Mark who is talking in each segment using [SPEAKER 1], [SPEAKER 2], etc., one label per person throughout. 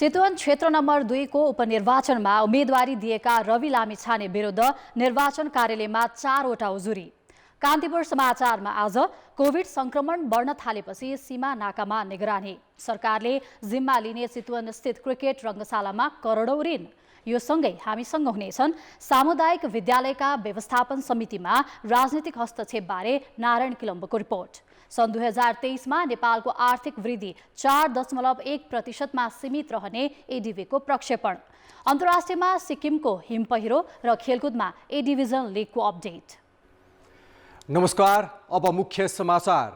[SPEAKER 1] चितवन क्षेत्र नम्बर 2 को उपनिर्वाचनमा उम्मेदवारी दिएका रवि लामिछाने विरुद्ध निर्वाचन कार्यालयमा 4 वटा उजुरी। कान्तिपुर समाचारमा आज कोभिड संक्रमण बढ्न थालेपछि सीमा नाकामा निगरानी। सरकारले जिम्मा लिने चितवन स्थित क्रिकेट रङ्गशालामा करोडौं ऋण। यो सँगै हामीसँग हुनेछन् सामुदायिक विद्यालयका व्यवस्थापन समितिमा राजनीतिक हस्तक्षेपबारे नारायण किलम्बको रिपोर्ट। सन् 2023मा नेपालको आर्थिक वृद्धि 4.1%मा सीमित रहने एडिबीको प्रक्षेपण। अन्तर्राष्ट्रियमा सिक्किमको हिमपहिरो र खेलकुदमा ए डिभिजन लिगको अपडेट।
[SPEAKER 2] नमस्कार, अब मुख्य समाचार।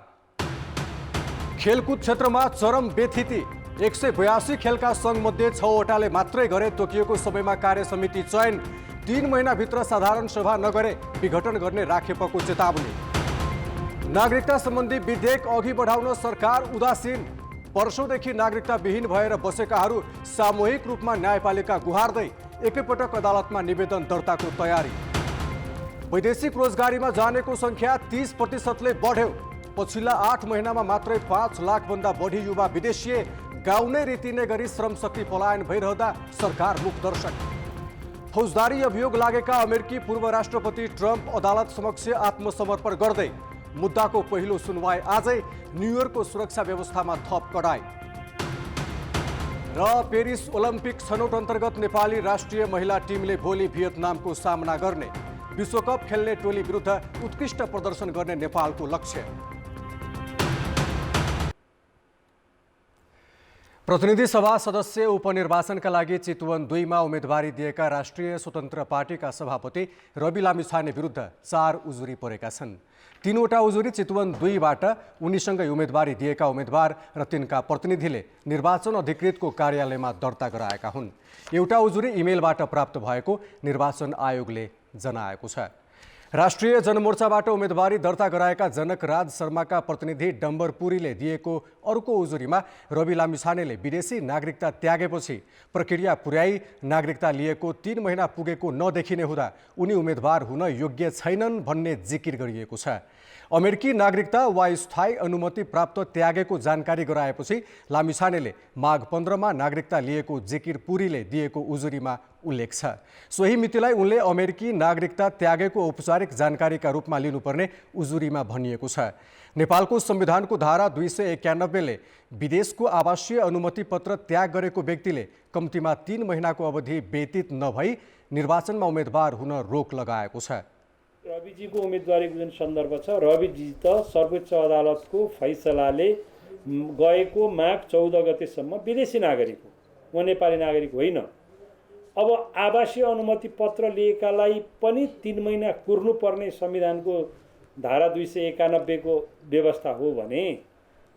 [SPEAKER 2] खेलकुद क्षेत्रमा चरम बेथिति। 182 खेलका सङ्घमध्ये 6 वटाले मात्रै गरे तोकिएको सबैमा कार्य समिति चयन। 3 महिनाभित्र साधारण सभा नगरे विघटन गर्ने राखेपको चेतावनी। नागरिकता सम्बन्धी विधेयक अघि बढाउन सरकार उदासीन। वर्षौंदेखि नागरिकता विहीन भएर बसेकाहरू सामूहिक रूपमा न्यायपालिका गुहार्दै एकैपटक अदालतमा निवेदन दर्ताको तयारी। वैदेशिक रोजगारीमा जानेको संख्या 30%ले बढ्यो। पछिल्ला 8 महिनामा मात्रै 5 लाखभन्दा बढी युवा विदेशीय गाउँ नै रीतिने गरी श्रमशक्ति पलायन भइरहँदा सरकार मुखदर्शक। फौजदारी अभियोग लागेका अमेरिकी पूर्व राष्ट्रपति ट्रम्प अदालत समक्ष आत्मसमर्पण गर्दै। मुद्दाको पहिलो सुनवाई आजै। न्युयोर्कको सुरक्षा व्यवस्थामा थप कडाई। र पेरिस ओलम्पिक छनौट अन्तर्गत नेपाली राष्ट्रिय महिला टिमले भोलि भियतनामको सामना गर्ने। विश्वकप खेल्ने टोली विरुद्ध उत्कृष्ट प्रदर्शन गर्ने नेपालको लक्ष्य। प्रतिनिधि सभा सदस्य उपनिर्वाचनका लागि चितवन 2 मा उम्मेदवारी दिएका राष्ट्रिय स्वतन्त्र पार्टीका सभापति रवि लामिछाने विरुद्ध 4 उजुरी परेका छन्। 3 वटा उजुरी चितवन 2 बाट उनीसँगै उम्मेदवारी दिएका उम्मेदवार र तिनका प्रतिनिधिले निर्वाचन अधिकृतको कार्यालयमा दर्ता गराएका हुन्। एउटा उजुरी इमेलबाट प्राप्त भएको निर्वाचन आयोगले जनाएको छ। राष्ट्रिय जनमोर्चाबाट उम्मेदवारी दर्ता गराएका जनकराज शर्माका प्रतिनिधि डम्बर पुरीले दिएको अर्को उजुरीमा रवि लामिछानेले विदेशी नागरिकता त्यागेपछि प्रक्रिया पुर्याई नागरिकता लिएको 3 महिना पुगेको नदेखिने हुँदा उनी उम्मेदवार हुन योग्य छैनन् भन्ने जिकिर गरिएको छ। अमेरिकी नागरिकता वा स्थायी अनुमति प्राप्त त्यागेको जानकारी गराएपछि लामिछानेले माघ 15 मा नागरिकता लिएको जिकिर पुरीले दिएको उजुरीमा उल्लेख छ। सोही मितिलाई उनले अमेरिकी नागरिकता त्यागेको औपचारिक जानकारीका रूपमा लिनुपर्ने उजुरीमा भनिएको छ। नेपालको संविधानको धारा 291 ले विदेशको आवासीय अनुमति पत्र त्याग गरेको व्यक्तिले कम्तीमा 3 महिनाको अवधि व्यतीत नभई निर्वाचनमा उम्मेदवार हुन रोक लगाएको छ।
[SPEAKER 3] रविजीको उम्मेदवारीको जुन सन्दर्भ छ, रविजी त सर्वोच्च अदालतको फैसलाले गएको माघ 14 गतेसम्म विदेशी नागरिक हो, वा नेपाली नागरिक होइन। अब आवासीय अनुमति पत्र लिएकालाई पनि 3 महिना कुर्नुपर्ने संविधानको धारा 291 को व्यवस्था हो भने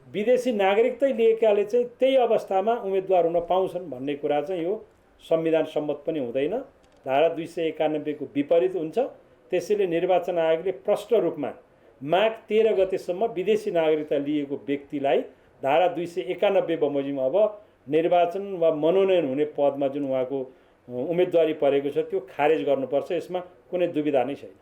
[SPEAKER 3] विदेशी नागरिकतै लिएकाले चाहिँ त्यही अवस्थामा उम्मेदवार हुन पाउँछन् भन्ने कुरा चाहिँ यो संविधान सम्मत पनि हुँदैन। धारा 291 को विपरीत हुन्छ। त्यसैले निर्वाचन आयोगले प्रष्ट रूपमा माघ 13 गतेसम्म विदेशी नागरिकता लिएको व्यक्तिलाई धारा 291 बमोजिम अब निर्वाचन वा मनोनयन हुने पदमा जुन उहाँको उम्मेदवारी परेको छ त्यो खारेज गर्नुपर्छ। यसमा कुनै दुविधा नै छैन।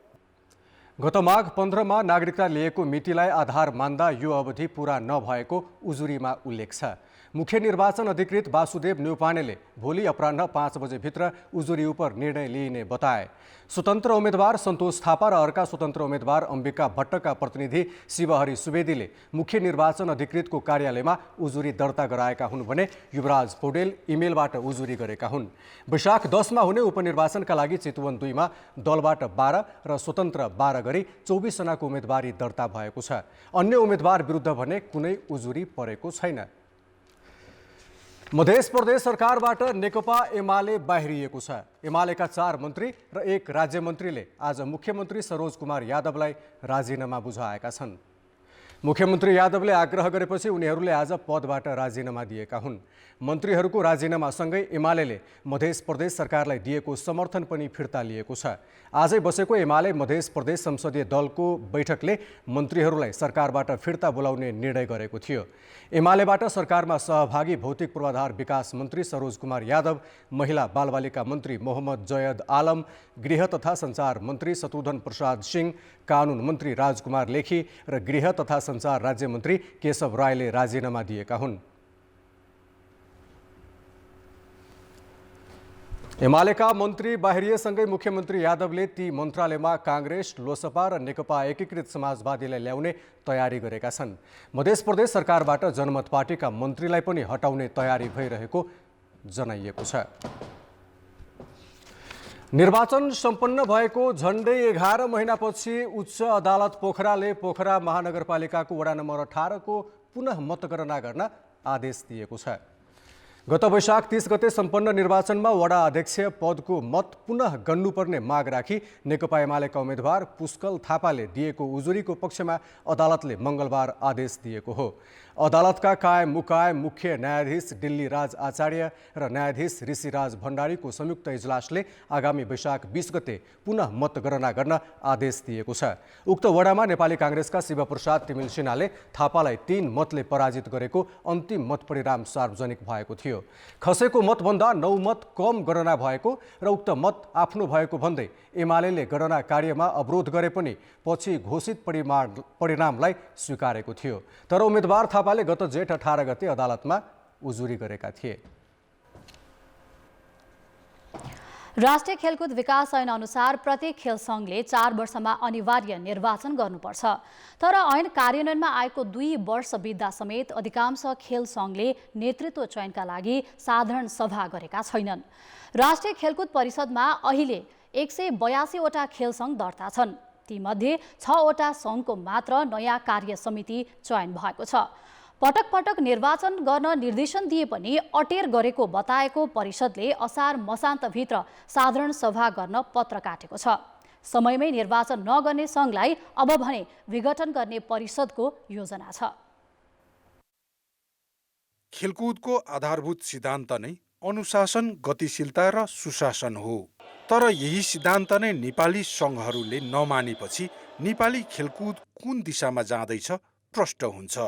[SPEAKER 2] गत माघ 15 मा नागरिकता लिएको मितिलाई आधार मान्दा यो अवधि पूरा नभएको उजुरीमा उल्लेख छ। मुख्य निर्वाचन अधिकृत वासुदेव न्यौपानेले भोलि अपराह्न 5 बजेभित्र उजुरी उप निर्णय लिइने बताए। स्वतन्त्र उम्मेदवार सन्तोष थापा र अर्का स्वतन्त्र उम्मेदवार अम्बिका भट्टका प्रतिनिधि शिवहरि सुवेदीले मुख्य निर्वाचन अधिकृतको कार्यालयमा उजुरी दर्ता गराएका हुन् भने युवराज पौडेल इमेलबाट उजुरी गरेका हुन्। वैशाख 10 मा हुने उपनिर्वाचनका लागि चितवन 2 मा दलबाट 12 र स्वतन्त्र 12 गरी 24 जनाको उम्मेदवारी दर्ता भएको छ। अन्य उम्मेदवार विरुद्ध भने कुनै उजुरी परेको छैन। मध्य प्रदेश सरकारबाट नेकपा एमाले बाहिरिएको छ। एमालेका 4 मन्त्री र 1 राज्य मन्त्रीले आज मुख्यमन्त्री सरोज कुमार यादवलाई राजीनामा बुझाएका छन्। मुख्यमन्त्री यादवले आग्रह गरेपछि उनीहरूले आज पदबाट राजीनामा दिएका हुन्। मन्त्रीहरूको राजीनामासँगै एमालेले मध्य प्रदेश सरकारलाई दिएको समर्थन पनि फिर्ता लिएको छ। आजै बसेको एमाले मध्य प्रदेश संसदीय दलको बैठकले मन्त्रीहरूलाई सरकारबाट फिर्ता बोलाउने निर्णय गरेको थियो। एमालेबाट सरकारमा सहभागी भौतिक पूर्वाधार विकास मन्त्री सरोज कुमार यादव, महिला बालबालिका मन्त्री मोहम्मद जयद आलम, गृह तथा सञ्चार मन्त्री शत्रुघ्न प्रसाद सिंह, कानुन मन्त्री राजकुमार लेखी र गृह तथा सञ्चार राज्य मन्त्री केशव रायले राजीनामा दिएका हुन्। एमालेका मन्त्री बाहिरिएसँगै मुख्यमन्त्री यादवले ती मन्त्रालयमा काङ्ग्रेस, लोसपा र नेकपा एकीकृत समाजवादीलाई ल्याउने तयारी गरेका छन्। मध्य प्रदेश सरकारबाट जनमत पार्टीका मन्त्रीलाई पनि हटाउने तयारी भइरहेको जनाइएको छ। निर्वाचन सम्पन्न भएको झन्डै 11 महिनापछि उच्च अदालत पोखराले पोखरा महानगरपालिकाको वडा नम्बर 18 को पुनः मतगणना गर्न आदेश दिएको छ। गत वैशाख 30 गते सम्पन्न निर्वाचनमा वडा अध्यक्ष पदको मत पुनः गन्नुपर्ने माग राखी नेकपा एमालेका उम्मेद्वार पुष्कल थापाले दिएको उजुरीको पक्षमा अदालतले मङ्गलबार आदेश दिएको हो। अदालतका कायम मुकायम मुख्य न्यायाधीश दिल्ली राज आचार्य र न्यायाधीश ऋषिराज भण्डारीको संयुक्त इजलासले आगामी वैशाख 20 गते पुनः मतगणना गर्न आदेश दिएको छ। उक्त वडामा नेपाली काङ्ग्रेसका शिवप्रसाद तिमिल सिन्हाले थापालाई 3 मतले पराजित गरेको अन्तिम मत परिणाम सार्वजनिक भएको थियो। खसेको मतभन्दा 9 मत कम गणना भएको र उक्त मत आफ्नो भएको भन्दै एमालेले गणना कार्यमा अवरोध गरे पनि पछि घोषित परिणामलाई स्वीकारेको थियो। तर उम्मेद्वार थापाले गत जेठ 18 गते अदालतमा उजुरी गरेका थिए।
[SPEAKER 1] राष्ट्रिय खेलकुद विकास ऐन अनुसार प्रत्येक खेल सङ्घले 4 वर्षमा अनिवार्य निर्वाचन गर्नुपर्छ। तर ऐन कार्यान्वयनमा आएको 2 वर्ष बित्दा समेत अधिकांश खेल सङ्घले नेतृत्व चयनका लागि साधारण सभा गरेका छैनन्। राष्ट्रिय खेलकुद परिषदमा अहिले 182 वटा खेल सङ्घ दर्ता छन्। तीमध्ये 6 वटा सङ्घको मात्र नयाँ कार्य समिति चयन भएको छ। पटक पटक निर्वाचन गर्न निर्देशन दिए पनि अटेर गरेको बताएको परिषदले असार मसान्तभित्र साधारण सभा गर्न पत्र काटेको छ। समयमै निर्वाचन नगर्ने सङ्घलाई अब भने विघटन गर्ने परिषदको योजना छ।
[SPEAKER 4] खेलकुदको आधारभूत सिद्धान्त नै अनुशासन, गतिशीलता र सुशासन हो। तर यही सिद्धान्त नै नेपाली सङ्घहरूले नमानेपछि नेपाली खेलकुद कुन दिशामा जाँदैछ प्रष्ट हुन्छ।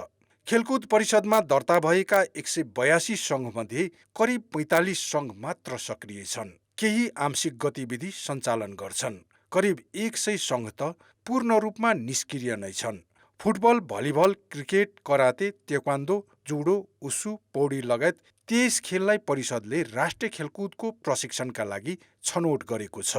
[SPEAKER 4] खेलकुद परिषदमा दर्ता भएका 182 सङ्घमध्ये करिब 45 सङ्घ मात्र सक्रिय छन्। केही आंशिक गतिविधि सञ्चालन गर्छन्। करिब 100 सङ्घ त पूर्ण रूपमा निष्क्रिय नै छन्। Football, volleyball, cricket, karate, taekwondo, judo, उसु, पौडी लगायत 23 खेललाई परिषदले राष्ट्रिय खेलकुदको प्रशिक्षणका लागि छनौट गरेको छ।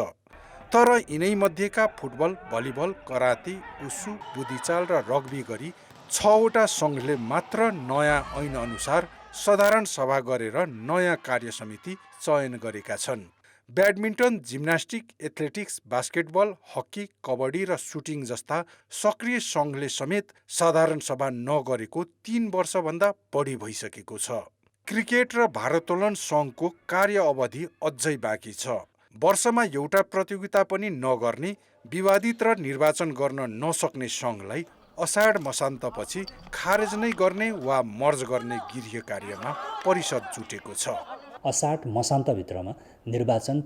[SPEAKER 4] तर यिनै मध्येका फुटबल, भलिबल, कराते, उसु, बुद्धिचाल र रग्बी गरी 6 वटा सङ्घले मात्र नयाँ ऐन अनुसार साधारण सभा गरेर नयाँ कार्य समिति चयन गरेका छन्। Badminton, gymnastic, athletics, basketball, hockey, kabaddi र सुटिङ जस्ता सक्रिय सङ्घले समेत साधारण सभा नगरेको 3 वर्षभन्दा बढी भइसकेको छ। क्रिकेट र भारोत्तोलन सङ्घको कार्य अवधि अझै बाँकी छ। वर्षमा एउटा प्रतियोगिता पनि नगर्ने, विवादित र निर्वाचन गर्न नसक्ने सङ्घलाई असाढ मसान्तपछि खारेज नै गर्ने वा मर्ज गर्ने गृह कार्यमा परिषद जुटेको छ।
[SPEAKER 5] असाढ मसान्तभित्रमा निर्वाचन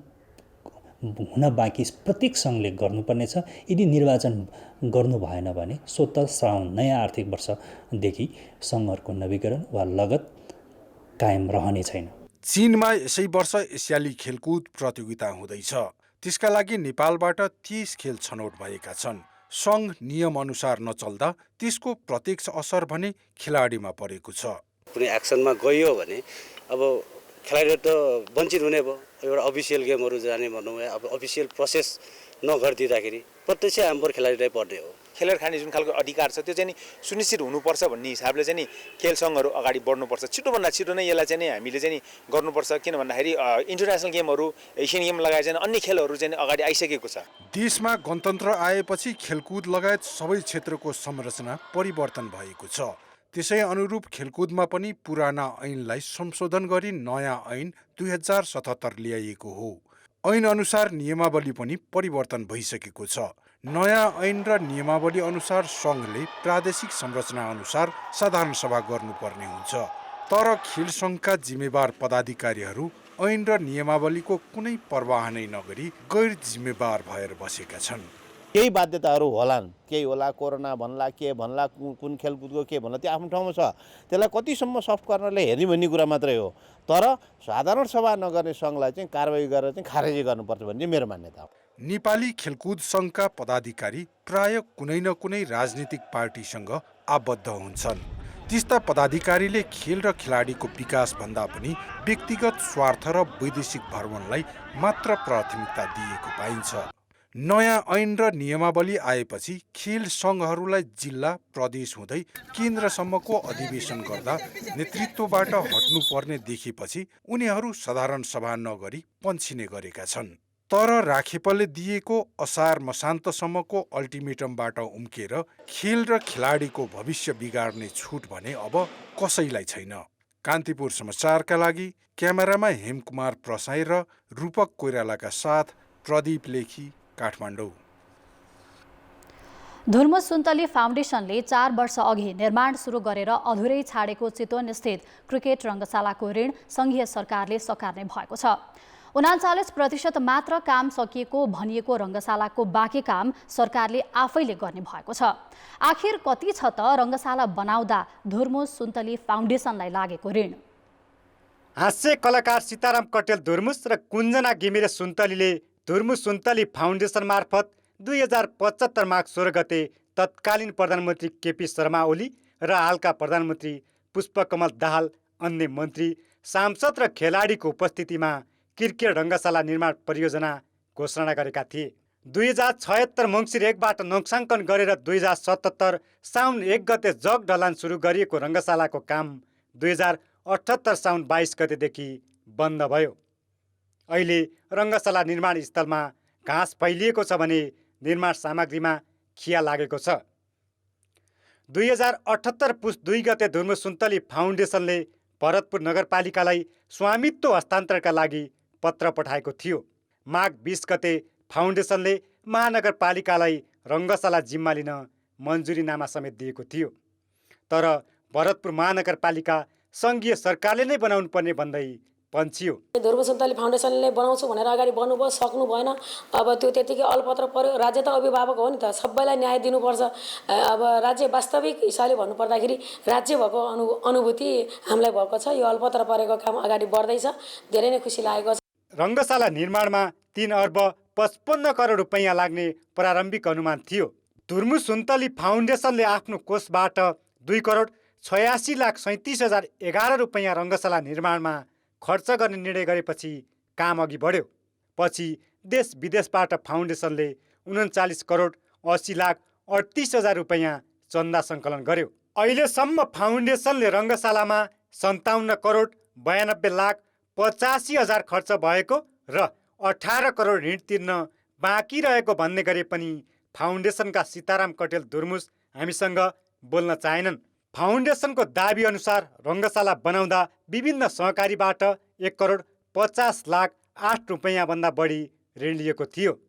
[SPEAKER 5] हुन बाँकी प्रत्येक सङ्घले गर्नुपर्नेछ। यदि निर्वाचन गर्नु भएन भने स्वत श्रावण नयाँ आर्थिक वर्षदेखि सङ्घहरूको नवीकरण वा लगत कायम रहने छैन।
[SPEAKER 4] चीनमा यसै वर्ष एसियाली खेलकुद प्रतियोगिता हुँदैछ। त्यसका लागि नेपालबाट 30 खेल छनौट भएका छन्। सङ्घ नियम अनुसार नचल्दा त्यसको प्रत्यक्ष असर भने खेलाडीमा परेको छ।
[SPEAKER 6] कुनै एक्सनमा गयो भने अब खेलाडी त वञ्चित हुने भयो। एउटा अफिसियल गेमहरू जाने भनौँ, अब अफिसियल प्रोसेस नगरिदिँदाखेरि प्रत्यक्ष हाम्रो खेलाडीलाई पर्ने हो।
[SPEAKER 7] खेलेर खाने जुन खालको अधिकार छ त्यो चाहिँ नि सुनिश्चित हुनुपर्छ भन्ने हिसाबले चाहिँ नि खेल सङ्घहरू अगाडि बढ्नुपर्छ। छिटोभन्दा छिटो नै यसलाई चाहिँ नि हामीले चाहिँ नि गर्नुपर्छ। किन भन्दाखेरि इन्टरनेसनल गेमहरू, एसियन गेम लगाए चाहिँ अन्य खेलहरू चाहिँ अगाडि आइसकेको छ।
[SPEAKER 4] देशमा गणतन्त्र आएपछि खेलकुद लगायत सबै क्षेत्रको संरचना परिवर्तन भएको छ। त्यसै अनुरूप खेलकुदमा पनि पुराना ऐनलाई संशोधन गरी नयाँ ऐन 2077 ल्याइएको हो। ऐन अनुसार नियमावली पनि परिवर्तन भइसकेको छ। नयाँ ऐन र नियमावली अनुसार सङ्घले प्रादेशिक संरचना अनुसार साधारण सभा गर्नुपर्ने हुन्छ। तर खेल सङ्घका जिम्मेवार पदाधिकारीहरू ऐन र नियमावलीको कुनै परवाह नै नगरी गैर जिम्मेवार भएर बसेका छन्।
[SPEAKER 8] केही बाध्यताहरू होलान्, केही होला, कोरोना भन्ला, के भन्ला, कुन खेलकुदको के भन्ला, त्यो आफ्नो ठाउँमा छ। त्यसलाई कतिसम्म सफ्ट गर्नले हेर्ने भन्ने कुरा मात्रै हो। तर साधारण सभा नगर्ने सङ्घलाई चाहिँ कारवाही गरेर चाहिँ खारेजी गर्नुपर्छ भन्ने मेरो मान्यता हो।
[SPEAKER 4] नेपाली खेलकुद सङ्घका पदाधिकारी प्राय कुनै न कुनै राजनीतिक पार्टीसँग आबद्ध हुन्छन्। त्यस्ता पदाधिकारीले खेल र खेलाडीको विकास भन्दा पनि व्यक्तिगत स्वार्थ र वैदेशिक भ्रमणलाई मात्र प्राथमिकता दिएको पाइन्छ। नयाँ ऐन र नियमावली आएपछि खेल सङ्घहरूलाई जिल्ला प्रदेश हुँदै केन्द्रसम्मको अधिवेशन गर्दा नेतृत्वबाट हट्नुपर्ने देखेपछि उनीहरू साधारण सभा नगरी पन्छिने गरेका छन्। तर राखेपले दिएको असार मसान्तसम्मको अल्टिमेटमबाट उम्केर खेल र खेलाडीको भविष्य बिगार्ने छुट भने अब कसैलाई छैन। कान्तिपुर समाचारका लागि क्यामेरामा हेमकुमार प्रसाई र रूपक कोइरालाका साथ प्रदीप लेखी, काठमाडौँ।
[SPEAKER 1] धुर्मुस सुन्तली फाउन्डेसनले 4 वर्ष अघि निर्माण सुरु गरेर अधुरै छाडेको चितवन स्थित क्रिकेट रङ्गशालाको ऋण सङ्घीय सरकारले सकार्ने भएको छ। 39% मात्र काम सकिएको भनिएको रङ्गशालाको बाँकी काम सरकारले आफैले गर्ने भएको छ। आखिर कति छ त रङ्गशाला बनाउँदा धुर्मुस सुन्तली फाउन्डेसनलाई लागेको ऋण?
[SPEAKER 9] हास्य कलाकार सीताराम कटेल धुर्मुस र कुञ्जना घिमिरे सुन्तलीले धुर्मुस सुन्तली फाउन्डेसन मार्फत 2075 माघ 16 गते तत्कालीन प्रधानमन्त्री केपी शर्मा ओली र हालका प्रधानमन्त्री पुष्पकमल दाहाल, अन्य मन्त्री, सांसद र खेलाडीको उपस्थितिमा क्रिकेट रङ्गशाला निर्माण परियोजना घोषणा गरेका थिए। 2076 मङ्सिर 1बाट नक्साङ्कन गरेर 2077 साउन 1 गते जग ढलान सुरु गरिएको रङ्गशालाको काम 2078 साउन 22 गतेदेखि बन्द भयो। अहिले रङ्गशाला निर्माण स्थलमा घाँस फैलिएको छ भने निर्माण सामग्रीमा खिया लागेको छ। 2078 पुस 2 गते धुर्मुस सुन्तली फाउन्डेसनले भरतपुर नगरपालिकालाई स्वामित्व हस्तान्तरणका लागि पत्र पठाएको थियो। माघ 20 गते फाउन्डेसनले महानगरपालिकालाई रङ्गशाला जिम्मा लिन मन्जुरीनामा समेत दिएको थियो। तर भरतपुर महानगरपालिका सङ्घीय सरकारले नै बनाउनु पर्ने भन्दै पन्छियो।
[SPEAKER 10] धुर्मुस सुन्तली फाउन्डेसनले बनाउँछु भनेर अगाडि बढ्नुभयो, सक्नु भएन। अब त्यो त्यतिकै अलपत्र पर्यो। राज्य त अभिभावक हो नि त, सबैलाई न्याय दिनुपर्छ। अब राज्य वास्तविक हिसाबले भन्नुपर्दाखेरि राज्य भएको अनुभूति हामीलाई भएको छ। यो अलपत्र परेको काम अगाडि बढ्दैछ, धेरै नै खुसी लागेको छ।
[SPEAKER 9] रङ्गशाला निर्माणमा 3 अर्ब 55 करोड रुपैयाँ लाग्ने प्रारम्भिक अनुमान थियो। धुर्मुस सुन्तली फाउन्डेसनले आफ्नो कोषबाट 2 करोड 86 लाख 37,011 रुपैयाँ रङ्गशाला निर्माणमा खर्च गर्ने निर्णय गरेपछि काम अघि बढ्यो। पछि देश विदेशबाट फाउन्डेसनले 39 करोड 80 लाख 38,000 रुपैयाँ चन्दा सङ्कलन गर्यो। अहिलेसम्म फाउन्डेसनले रङ्गशालामा 57 करोड 92 लाख 85,000 खर्च भएको र 18 करोड ऋण तिर्न बाँकी रहेको भन्ने गरे पनि फाउन्डेसनका सीताराम कटेल धुर्मुस हामीसँग बोल्न चाहेनन्। फाउन्डेसनको दाबी अनुसार रङ्गशाला बनाउँदा विभिन्न सहकारीबाट 1 करोड 50 लाख 8 रुपैयाँ भन्दा बढी ऋण लिएको थियो।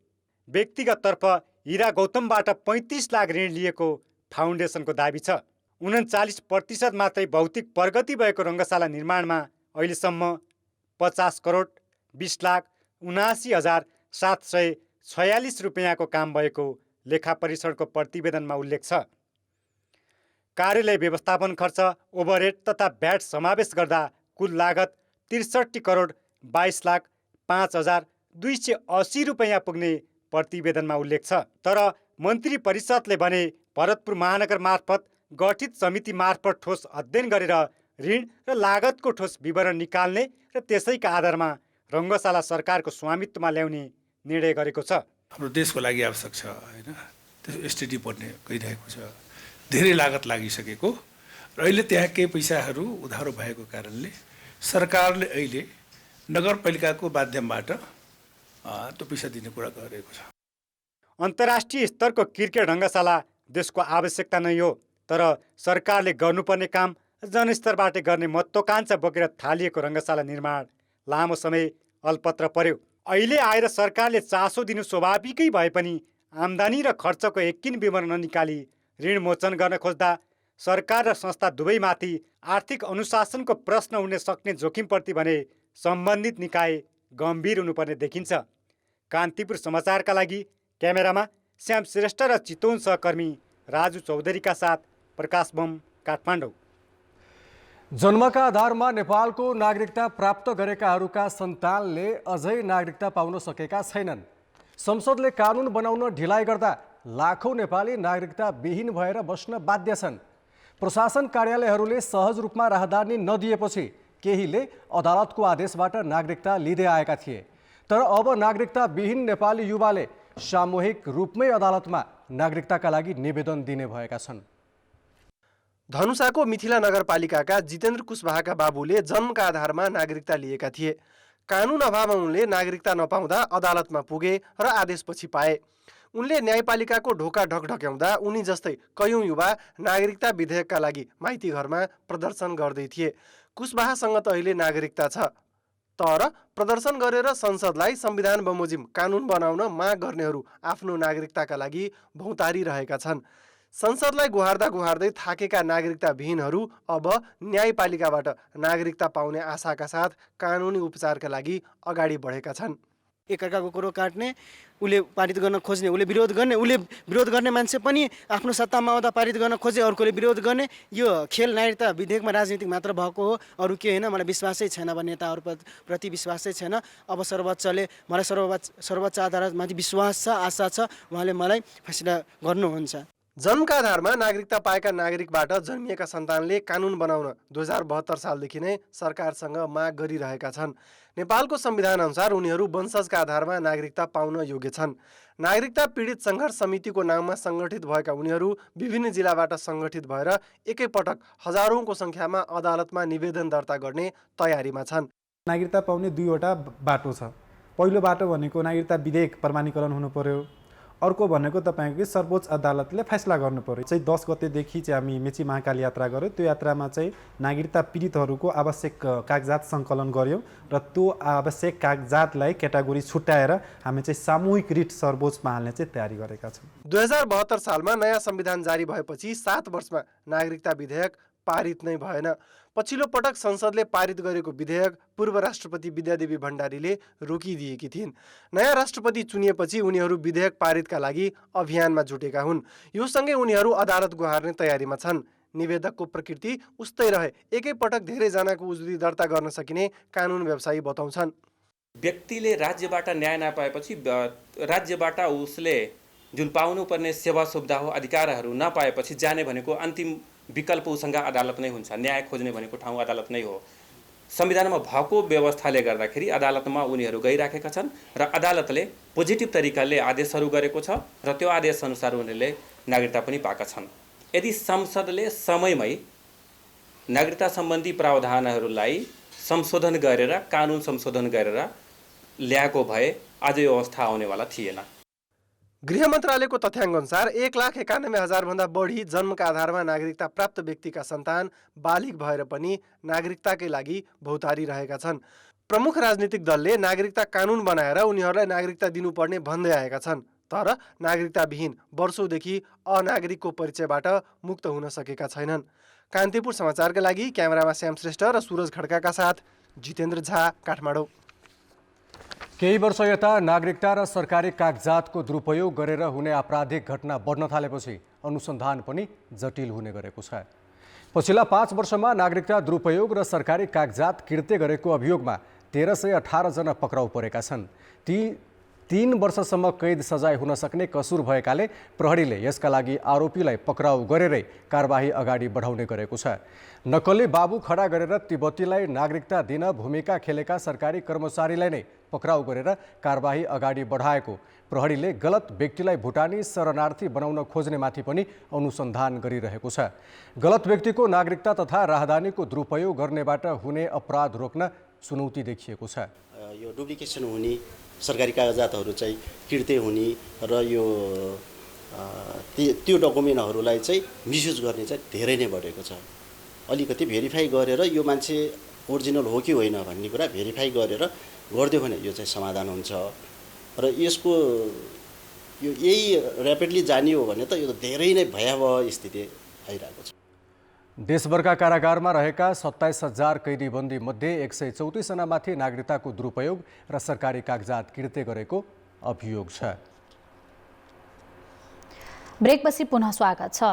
[SPEAKER 9] व्यक्तिगततर्फ हिरा गौतमबाट 35 लाख ऋण लिएको फाउन्डेसनको दाबी छ। 39% मात्रै भौतिक प्रगति भएको रङ्गशाला निर्माणमा अहिलेसम्म 50 करोड 20 लाख 79,746 रुपैयाँको काम भएको लेखा परीक्षणको प्रतिवेदनमा उल्लेख छ। कार्यालय व्यवस्थापन खर्च, ओभरहेड तथा भ्याट समावेश गर्दा कुल लागत 63 करोड 22 लाख 5,280 रुपैयाँ पुग्ने प्रतिवेदनमा उल्लेख छ। तर मन्त्री परिषदले भने भरतपुर महानगर मार्फत गठित समिति मार्फत ठोस अध्ययन गरेर ऋण र लागतको ठोस विवरण निकाल्ने र त्यसैका आधारमा रङ्गशाला सरकारको स्वामित्वमा ल्याउने निर्णय गरेको छ।
[SPEAKER 11] हाम्रो देशको लागि आवश्यक छ हैन, त्यो एसटिडी बन्ने गइरहेको छ। धेरै लागत लागिसकेको र अहिले त्यहाँ केही पैसाहरू उधारो भएको कारणले सरकारले अहिले नगरपालिकाको माध्यमबाट त्यो पैसा दिने कुरा गरेको छ।
[SPEAKER 9] अन्तर्राष्ट्रिय स्तरको क्रिकेट रङ्गशाला देशको आवश्यकता नै हो, तर सरकारले गर्नुपर्ने काम जनस्तरबाट गर्ने महत्त्वाकांक्षा बोकेर थालिएको रङ्गशाला निर्माण लामो समय अल्पत्र पर्यो। अहिले आएर सरकारले चासो दिनु स्वाभाविकै भए पनि आम्दानी र खर्चको एकिन विवरण ननिकाली ऋण मोचन गर्न खोज्दा सरकार र संस्था दुवैमाथि आर्थिक अनुशासनको प्रश्न उड्न सक्ने जोखिमप्रति भने सम्बन्धित निकाय गम्भीर हुनुपर्ने देखिन्छ। कान्तिपुर समाचारका लागि क्यामेरामा श्याम श्रेष्ठ र चितवन सहकर्मी राजु चौधरीका साथ प्रकाश बम, काठमाडौँ।
[SPEAKER 2] जन्मका आधारमा नेपालको नागरिकता प्राप्त गरेकाहरूका सन्तानले अझै नागरिकता पाउन सकेका छैनन्। संसदले कानुन बनाउन ढिलाइ गर्दा लाखौँ नेपाली नागरिकता विहीन भएर बस्न बाध्य छन्। प्रशासन कार्यालयहरूले सहज रूपमा राहदानी नदिएपछि केहीले अदालतको आदेशबाट नागरिकता लिँदै आएका थिए। तर अब नागरिकता विहीन नेपाली युवाले सामूहिक रूपमै अदालतमा नागरिकताका लागि निवेदन दिने भएका छन्।
[SPEAKER 12] धनुषाको मिथिला नगरपालिकाका जितेन्द्र कुशवाहाका बाबुले जन्मका आधारमा नागरिकता लिएका थिए। कानुन अभावमा उनले नागरिकता नपाउँदा अदालतमा पुगे र आदेशपछि पाए। उनले न्यायपालिकाको ढोका ढकढक्याउँदा उनी जस्तै कयौं युवा नागरिकता विधेयकका लागि माइती घरमा प्रदर्शन गर्दै थिए। कुशवाहासँग त अहिले नागरिकता छ, तर प्रदर्शन गरेर संसदलाई संविधान बमोजिम कानुन बनाउन माग गर्नेहरू आफ्नो नागरिकताका लागि भौतारिरहेका छन्। संसदलाई गुहार्दा गुहार्दै थाकेका नागरिकता विहीनहरू अब न्यायपालिकाबाट नागरिकता पाउने आशाका साथ कानुनी उपचारका लागि अगाडि बढेका छन्।
[SPEAKER 13] एकअर्काको कुरो काट्ने, उसले पारित गर्न खोज्ने, उसले विरोध गर्ने मान्छे पनि आफ्नो सत्तामा आउँदा पारित गर्न खोजे, अर्कोले विरोध गर्ने। यो खेल नागरिकता विधेयकमा राजनीतिक मात्र भएको हो, अरू के होइन। मलाई विश्वासै छैन, अब नेताहरूप्रति विश्वासै छैन। अब सर्वोच्चले मलाई सर्वोच्च अदालतमाथि विश्वास छ, आशा छ, उहाँले मलाई फैसला गर्नुहुन्छ।
[SPEAKER 12] जन्मका आधारमा नागरिकता पाएका नागरिकबाट जन्मिएका सन्तानले कानुन बनाउन 2072 सालदेखि नै सरकारसँग माग गरिरहेका छन्। नेपालको संविधान अनुसार उनीहरू वंशजका आधारमा नागरिकता पाउन योग्य छन्। नागरिकता पीडित सङ्घर्ष समितिको नाममा सङ्गठित भएका उनीहरू विभिन्न जिल्लाबाट सङ्गठित भएर एकैपटक हजारौंको सङ्ख्यामा अदालतमा निवेदन दर्ता गर्ने तयारीमा छन्।
[SPEAKER 14] नागरिकता पाउने दुईवटा बाटो छ। पहिलो बाटो भनेको नागरिकता विधेयक प्रमाणीकरण हुनु पर्यो। अर्को भनेको तपाईँको सर्वोच्च अदालतले फैसला गर्नु पर्यो। 10 गतेदेखि चाहिँ हामी मेची महाकाल यात्रा गऱ्यौँ। त्यो यात्रामा चाहिँ नागरिकता पीडितहरूको आवश्यक कागजात सङ्कलन गऱ्यौँ र त्यो आवश्यक कागजातलाई क्याटेगोरी छुट्याएर हामी चाहिँ सामूहिक रिट सर्वोच्चमा हाल्ने चाहिँ तयारी गरेका छौँ।
[SPEAKER 12] 2072 सालमा नयाँ संविधान जारी भएपछि 7 वर्षमा नागरिकता विधेयक पारित नै भएन। पछिल्लो पटक संसदले पारित गरेको विधेयक पूर्व राष्ट्रपति विद्यादेवी भण्डारीले रोकिदिएकी थिइन्। नयाँ राष्ट्रपति चुनिएपछि उनीहरू विधेयक पारितका लागि अभियानमा जुटेका हुन्। यो सँगै उनीहरू अदालत गुहार्ने तयारीमा छन्। निवेदकको प्रकृति उस्तै रहे एकैपटक धेरैजनाको उजुरी दर्ता गर्न सकिने कानुन व्यवसायी बताउँछन्।
[SPEAKER 15] व्यक्तिले राज्यबाट न्याय नपाएपछि राज्यबाट उसले जुन पाउनुपर्ने सेवा सुविधा हो, अधिकारहरू नपाएपछि जाने भनेको अन्तिम विकल्प उसँग अदालत नै हुन्छ। न्याय खोज्ने भनेको ठाउँ अदालत नै हो। संविधानमा भएको व्यवस्थाले गर्दाखेरि अदालतमा उनीहरू गइराखेका छन् र अदालतले पोजिटिभ तरिकाले आदेशहरू गरेको छ र त्यो आदेशअनुसार उनीहरूले नागरिकता पनि पाएका छन्। यदि संसदले समयमै नागरिकता सम्बन्धी प्रावधानहरूलाई संशोधन गरेर कानुन संशोधन गरेर ल्याएको भए आज यो अवस्था आउनेवाला थिएन।
[SPEAKER 12] गृह मन्त्रालयको तथ्याङ्कअनुसार 1,91,000 भन्दा बढी जन्मका आधारमा नागरिकता प्राप्त व्यक्तिका सन्तान बालिग भएर पनि नागरिकताकै लागि भौतारिरहेका छन्। प्रमुख राजनीतिक दलले नागरिकता कानुन बनाएर उनीहरूलाई नागरिकता दिनुपर्ने भन्दै आएका छन्। तर नागरिकता विहीन वर्षौंदेखि अनागरिकको परिचयबाट मुक्त हुन सकेका छैनन्। कान्तिपुर समाचारका लागि क्यामेरामा श्याम श्रेष्ठ र सुरज खड्काका साथ जितेन्द्र झा, काठमाडौँ।
[SPEAKER 2] केही वर्ष यता नागरिकता र सरकारी कागजातको दुरुपयोग गरेर हुने आपराधिक घटना बढ्न थालेपछि अनुसन्धान पनि जटिल हुने गरेको छ। पछिल्ला 5 वर्षमा नागरिकता दुरुपयोग र सरकारी कागजात किर्ते गरेको अभियोगमा 1318 जना पक्राउ परेका छन्। ती 3 वर्षसम्म कैद सजाय हुन सक्ने कसुर भएकाले प्रहरीले यसका लागि आरोपीलाई पक्राउ गरेरै कारबाही अगाडि बढाउने गरेको छ। नक्कली बाबु खडा गरेर तिब्बतीलाई नागरिकता दिन भूमिका खेलेका सरकारी कर्मचारीलाई नै पक्राउ गरेर कारबाही अगाडि बढाएको प्रहरीले गलत व्यक्तिलाई भुटानी शरणार्थी बनाउन खोज्नेमाथि पनि अनुसन्धान गरिरहेको छ। गलत व्यक्तिको नागरिकता तथा राहदानीको दुरुपयोग गर्नेबाट हुने अपराध रोक्न चुनौती देखिएको छ।
[SPEAKER 16] यो डुप्लिकेसन हुने, सरकारी कागजातहरू चाहिँ किर्ते हुने र यो त्यो डकुमेन्टहरूलाई चाहिँ मिसयुज गर्ने चाहिँ धेरै नै बढेको छ। अलिकति भेरिफाई गरेर यो मान्छे ओरिजिनल हो कि होइन भन्ने कुरा भेरिफाई गरेर गरिदियो भने यो चाहिँ समाधान हुन्छ र यसको यो यही ऱ्यापिडली जाने हो भने त यो धेरै नै भयावह स्थिति आइरहेको छ।
[SPEAKER 2] देशभरका कारागारमा रहेका 27,000 कैदीबन्दी मध्ये 134 जनामाथि नागरिकताको दुरुपयोग र सरकारी कागजात किर्ते गरेको अभियोग छ।
[SPEAKER 1] ब्रेकपछि पुनः स्वागत छ।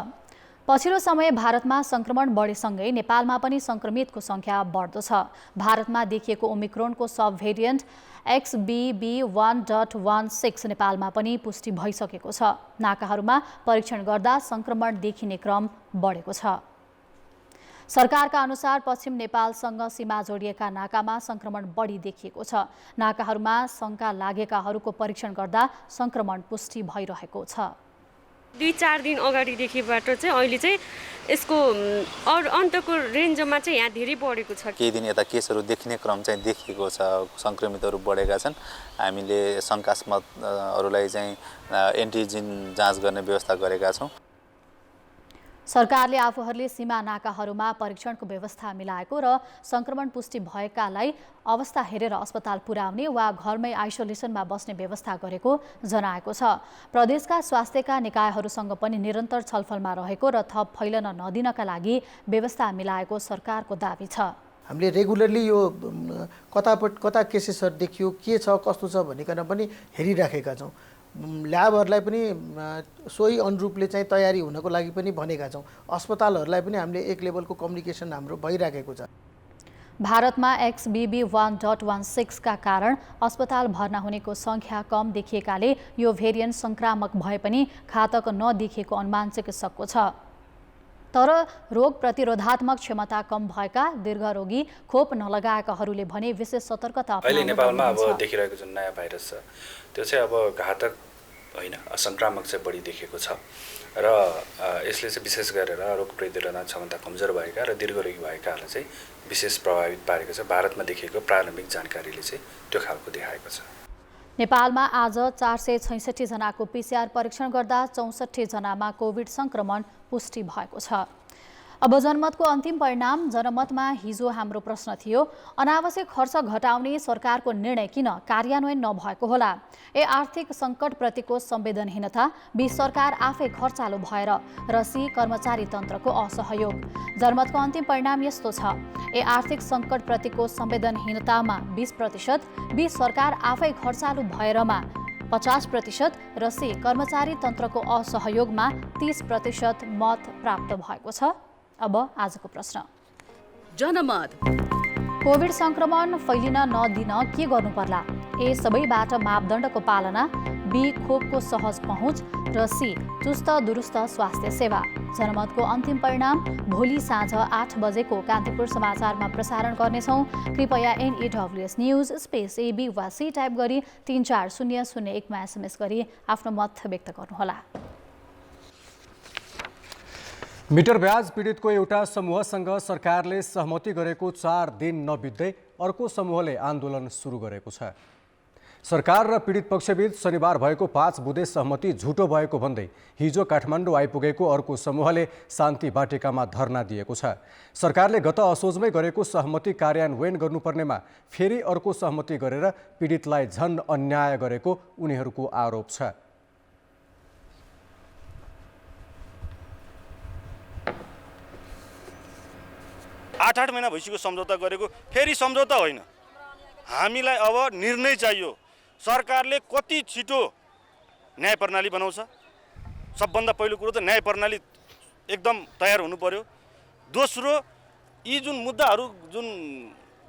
[SPEAKER 1] पछिल्लो समय भारतमा संक्रमण बढेसँगै नेपालमा पनि संक्रमितको संख्या बढ्दो छ। भारतमा देखिएको ओमिक्रोनको सब भेरिएन्ट XBB.1.16 नेपालमा पनि पुष्टि भइसकेको छ। नाकाहरूमा परीक्षण गर्दा संक्रमण देखिने क्रम बढेको छ। सरकारका अनुसार पश्चिम नेपालसँग सीमा जोडिएका नाकामा संक्रमण बढी देखिएको छ। नाकाहरूमा शंका लागेकाहरूको परीक्षण गर्दा संक्रमण पुष्टि भइरहेको छ।
[SPEAKER 17] 2-4 दिन अगाडिदेखिबाट चाहिँ अहिले चाहिँ यसको अन्तको रेन्जमा चाहिँ यहाँ धेरै बढेको छ।
[SPEAKER 18] केही दिन यता केसहरू देखिने क्रम चाहिँ देखिएको छ, संक्रमितहरू बढेका छन्। हामीले शंकास्पदहरूलाई चाहिँ एन्टिजेन जाँच गर्ने व्यवस्था गरेका छौँ।
[SPEAKER 1] सरकारले आफूहरूले सीमा नाकाहरूमा परीक्षणको व्यवस्था मिलाएको र संक्रमण पुष्टि भएकालाई अवस्था हेरेर अस्पताल पुर्याउने वा घरमै आइसोलेसनमा बस्ने व्यवस्था गरेको जनाएको छ। प्रदेशका स्वास्थ्यका निकायहरूसँग पनि निरन्तर छलफलमा रहेको र थप फैलन नदिनका लागि व्यवस्था मिलाएको सरकारको दाबी छ।
[SPEAKER 19] हामीले रेगुलरली यो कता केसेसहरू देखियो, के छ कस्तो छ भनिकन पनि हेरिराखेका छौँ। ल्याबहरूलाई पनि सोही अनुरूपले चाहिँ तयारी हुनको लागि पनि भनेका छौँ। अस्पतालहरूलाई पनि हामीले एक लेभलको कम्युनिकेसन हाम्रो भइराखेको छ।
[SPEAKER 1] भारतमा XBB 1.16 का कारण अस्पताल भर्ना हुनेको संख्या कम देखिएकाले यो भेरिएन्ट संक्रामक भए पनि घातक नदेखिएको अनुमान चिकित्सकको छ। तर रोग प्रतिरोधात्मक क्षमता कम भएका दीर्घरोगी खोप नलगाएकाहरूले भने विशेष सतर्कता
[SPEAKER 20] अहिले नेपालमा अब देखिरहेको जुन नयाँ भाइरस छ त्यो चाहिँ अब घातक होइन, संक्रामक चाहिँ बढी देखिएको छ र यसले चाहिँ विशेष गरेर रोग प्रतिरोधक क्षमता कमजोर भएका र दीर्घरोगी भएकाहरूलाई चाहिँ विशेष प्रभावित पारेको छ। भारतमा देखिएको प्रारम्भिक जानकारीले चाहिँ त्यो खालको देखाएको छ।
[SPEAKER 1] नेपालमा आज 466 जनाको PCR परीक्षण गर्दा 64 जनामा कोभिड संक्रमण पुष्टि भएको छ। अब जनमतको अन्तिम परिणाम। जनमतमा हिजो हाम्रो प्रश्न थियो, अनावश्यक खर्च घटाउने सरकारको निर्णय किन कार्यान्वयन नभएको होला? आर्थिक सङ्कटप्रतिको संवेदनहीनता, बी सरकार आफै खर्चालो भएर, र सी कर्मचारी तन्त्रको असहयोग। जनमतको अन्तिम परिणाम यस्तो छ, आर्थिक सङ्कटप्रतिको संवेदनहीनतामा 20%, बी सरकार आफै खर्चालो भएरमा 50% र सी कर्मचारी तन्त्रको असहयोगमा 30% मत प्राप्त भएको छ। अब आजको प्रश्न।
[SPEAKER 21] जनमत।
[SPEAKER 1] कोभिड संक्रमण फैलिन नदिन के गर्नु पर्ला? ए सबैबाट मापदण्डको पालना, बी खोपको सहज पहुँच, र सी चुस्त दुरुस्त स्वास्थ्य सेवा। जनमतको अन्तिम परिणाम भोलि साँझ 8 बजेको कान्तिपुर समाचारमा प्रसारण गर्नेछौँ। कृपया NEWS न्युज स्पेस AB वा सी टाइप गरी 34001मा SMS गरी आफ्नो मत व्यक्त गर्नुहोला।
[SPEAKER 2] मिटर ब्याज पीडितको एउटा समूहसँग सरकारले सहमति गरेको 4 दिन नबित्दै अर्को समूहले आन्दोलन सुरु गरेको छ। सरकार र पीडित पक्षबीच शनिबार भएको 5 बुँदे सहमति झुटो भएको भन्दै हिजो काठमाडौँ आइपुगेको अर्को समूहले शान्ति बाटिकामा धरना दिएको छ। सरकारले गत असोजमै गरेको सहमति कार्यान्वयन गर्नुपर्नेमा फेरि अर्को सहमति गरेर पीडितलाई झन अन्याय गरेको उनीहरूको आरोप छ।
[SPEAKER 22] आठ महिना भइसक्यो सम्झौता गरेको, फेरि सम्झौता होइन। हामीलाई अब निर्णय चाहियो। सरकारले कति छिटो न्याय प्रणाली बनाउँछ। सबभन्दा पहिलो कुरो त न्याय प्रणाली एकदम तयार हुनु पर्यो। दोस्रो, यी जुन मुद्दाहरू, जुन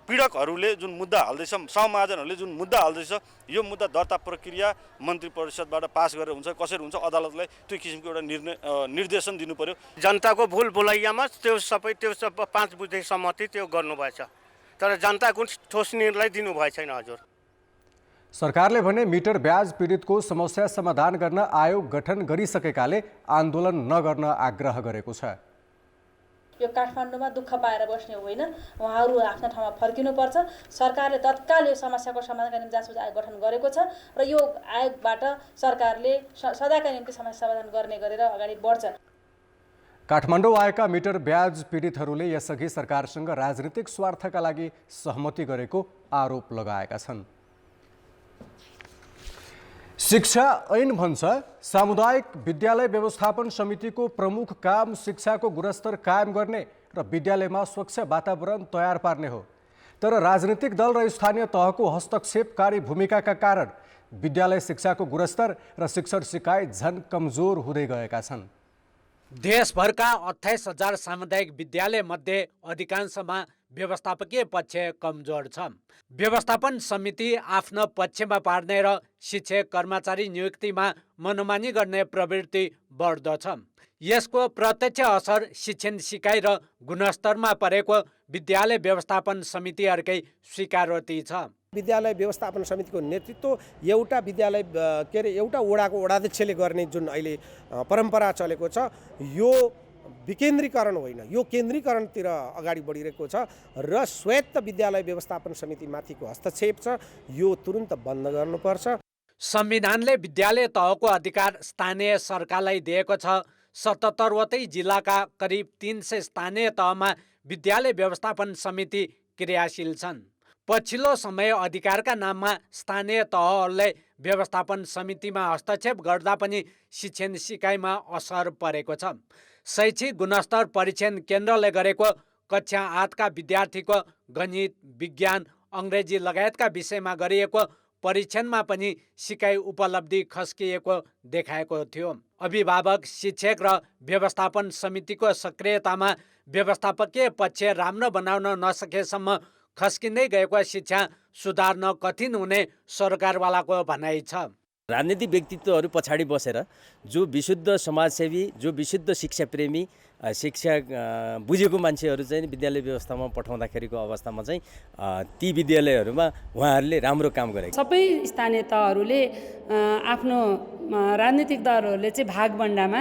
[SPEAKER 22] पीडकहरूले जुन मुद्दा हाल्दैछ, महाजनहरूले जुन मुद्दा हाल्दैछ, यो मुद्दा दर्ता प्रक्रिया मन्त्री परिषदबाट पास गरेर हुन्छ, कसरी हुन्छ, अदालतलाई त्यो किसिमको एउटा निर्देशन दिनु पर्यो।
[SPEAKER 23] जनताको भुल भुलैयामा त्यो 5 बुँदे सहमति त्यो गर्नुभएछ, तर जनताको ठोस निर्णय दिनुभएको छैन हजुर।
[SPEAKER 2] सरकारले भने मिटर ब्याज पीडितको समस्या समाधान गर्न आयोग गठन गरिसकेकाले आन्दोलन नगर्न आग्रह गरेको छ।
[SPEAKER 24] यो काठमाडौँमा दुःख पाएर बस्ने होइन, उहाँहरू आफ्ना ठाउँमा फर्किनुपर्छ। सरकारले तत्काल यो समस्याको समाधानका निम्ति जाँच आयोग गठन गरेको छ र यो आयोगबाट सरकारले सदाका निम्ति समस्या समाधान गर्ने गरेर अगाडि बढ्छ।
[SPEAKER 2] काठमाडौँ आएका मिटर ब्याज पीडितहरूले यसअघि सरकारसँग राजनीतिक स्वार्थका लागि सहमति गरेको आरोप लगाएका छन्। शिक्षा ऐन भन्छ सामुदायिक विद्यालय व्यवस्थापन समितिको प्रमुख काम शिक्षाको गुणस्तर कायम गर्ने र विद्यालयमा स्वच्छ वातावरण तयार पार्ने हो। तर राजनीतिक दल र स्थानीय तहको हस्तक्षेपकारी भूमिकाका कारण विद्यालय शिक्षाको गुणस्तर र शिक्षण सिकाइ झन कमजोर हुँदै गएका छन्।
[SPEAKER 25] देशभरका 28,000 सामुदायिक विद्यालय मध्ये अधिकांशमा
[SPEAKER 3] व्यवस्थापकीय पक्ष कमजोर छ। व्यवस्थापन समिति आफ्नो पक्षमा पार्ने र शिक्षक कर्मचारी नियुक्तिमा मनोमानी गर्ने प्रवृत्ति बढ्दछ। यसको प्रत्यक्ष असर शिक्षण सिकाइ र गुणस्तरमा परेको विद्यालय व्यवस्थापन समितिहरूकै स्वीकारोक्ति छ।
[SPEAKER 5] विद्यालय व्यवस्थापन समितिको नेतृत्व एउटा विद्यालय एउटा वडाको वडाध्यक्षले गर्ने जुन अहिले परम्परा चलेको छ, यो विकेन्द्रीकरण होइन, यो केन्द्रीकरणतिर अगाडि बढिरहेको छ र स्वायत्त विद्यालय व्यवस्थापन समितिमाथिको हस्तक्षेप छ, यो तुरुन्त बन्द गर्नुपर्छ।
[SPEAKER 3] संविधानले विद्यालय तहको अधिकार स्थानीय सरकारलाई दिएको छ। 77वटै जिल्लाका करिब 300 स्थानीय तहमा विद्यालय व्यवस्थापन समिति क्रियाशील छन्। पछिल्लो समय अधिकारका नाममा स्थानीय तहहरूले व्यवस्थापन समितिमा हस्तक्षेप गर्दा पनि शिक्षण सिकाइमा असर परेको छ। शैक्षिक गुणस्तर परीक्षण केन्द्रले गरेको कक्षा 8का विद्यार्थीको गणित, विज्ञान, अङ्ग्रेजी लगायतका विषयमा गरिएको परीक्षणमा पनि सिकाइ उपलब्धि खस्किएको देखाएको थियो। अभिभावक, शिक्षक र व्यवस्थापन समितिको सक्रियतामा व्यवस्थापकीय पक्ष राम्रो बनाउन नसकेसम्म खस्किँदै गएको शिक्षा सुधार्न कठिन हुने सरकारवालाको भनाइ छ।
[SPEAKER 6] राजनीतिक व्यक्तित्वहरू पछाडि बसेर जो विशुद्ध समाजसेवी, जो विशुद्ध शिक्षाप्रेमी, शिक्षा बुझेको मान्छेहरू चाहिँ विद्यालय व्यवस्थामा पठाउँदाखेरिको अवस्थामा चाहिँ ती विद्यालयहरूमा उहाँहरूले राम्रो काम गरेको।
[SPEAKER 7] सबै स्थानीय तहहरूले आफ्नो राजनीतिक दलहरूले चाहिँ भागभण्डामा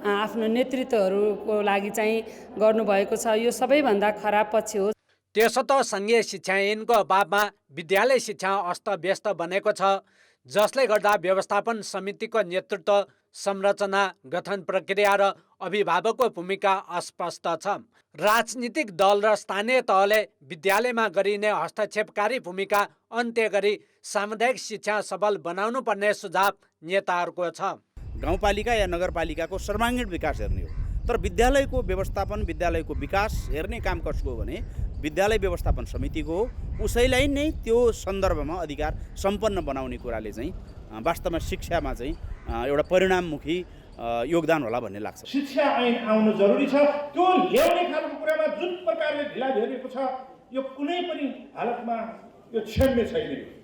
[SPEAKER 7] आफ्नो नेतृत्वहरूको लागि चाहिँ गर्नुभएको छ। यो सबैभन्दा खराब पक्ष हो।
[SPEAKER 3] त्यसो त सङ्घीय शिक्षा ऐनको अभावमा विद्यालय शिक्षा अस्तव्यस्त बनेको छ, जसले गर्दा व्यवस्थापन समितिको नेतृत्व, संरचना, गठन प्रक्रिया र अभिभावकको भूमिका अस्पष्ट छ। राजनीतिक दल र स्थानीय तहले विद्यालयमा गरिने हस्तक्षेपकारी भूमिका अन्त्य गरी सामुदायिक शिक्षा सबल बनाउनु पर्ने सुझाव नेताहरूको छ।
[SPEAKER 25] गाउँपालिका या नगरपालिकाको सर्वाङ्गीण विकास हेर्ने हो, तर विद्यालयको व्यवस्थापन, विद्यालयको विकास हेर्ने काम कसको हो भने विद्यालय व्यवस्थापन समितिको हो। उसैलाई नै त्यो सन्दर्भमा अधिकार सम्पन्न बनाउने कुराले चाहिँ वास्तवमा शिक्षामा चाहिँ एउटा परिणाममुखी योगदान होला भन्ने लाग्छ।
[SPEAKER 26] शिक्षा ऐन आउनु जरुरी छ। त्यो ल्याउने खालको कुरामा जुन प्रकारले ढिला भेटिएको छ, यो कुनै पनि हालतमा यो क्षम्य छैन।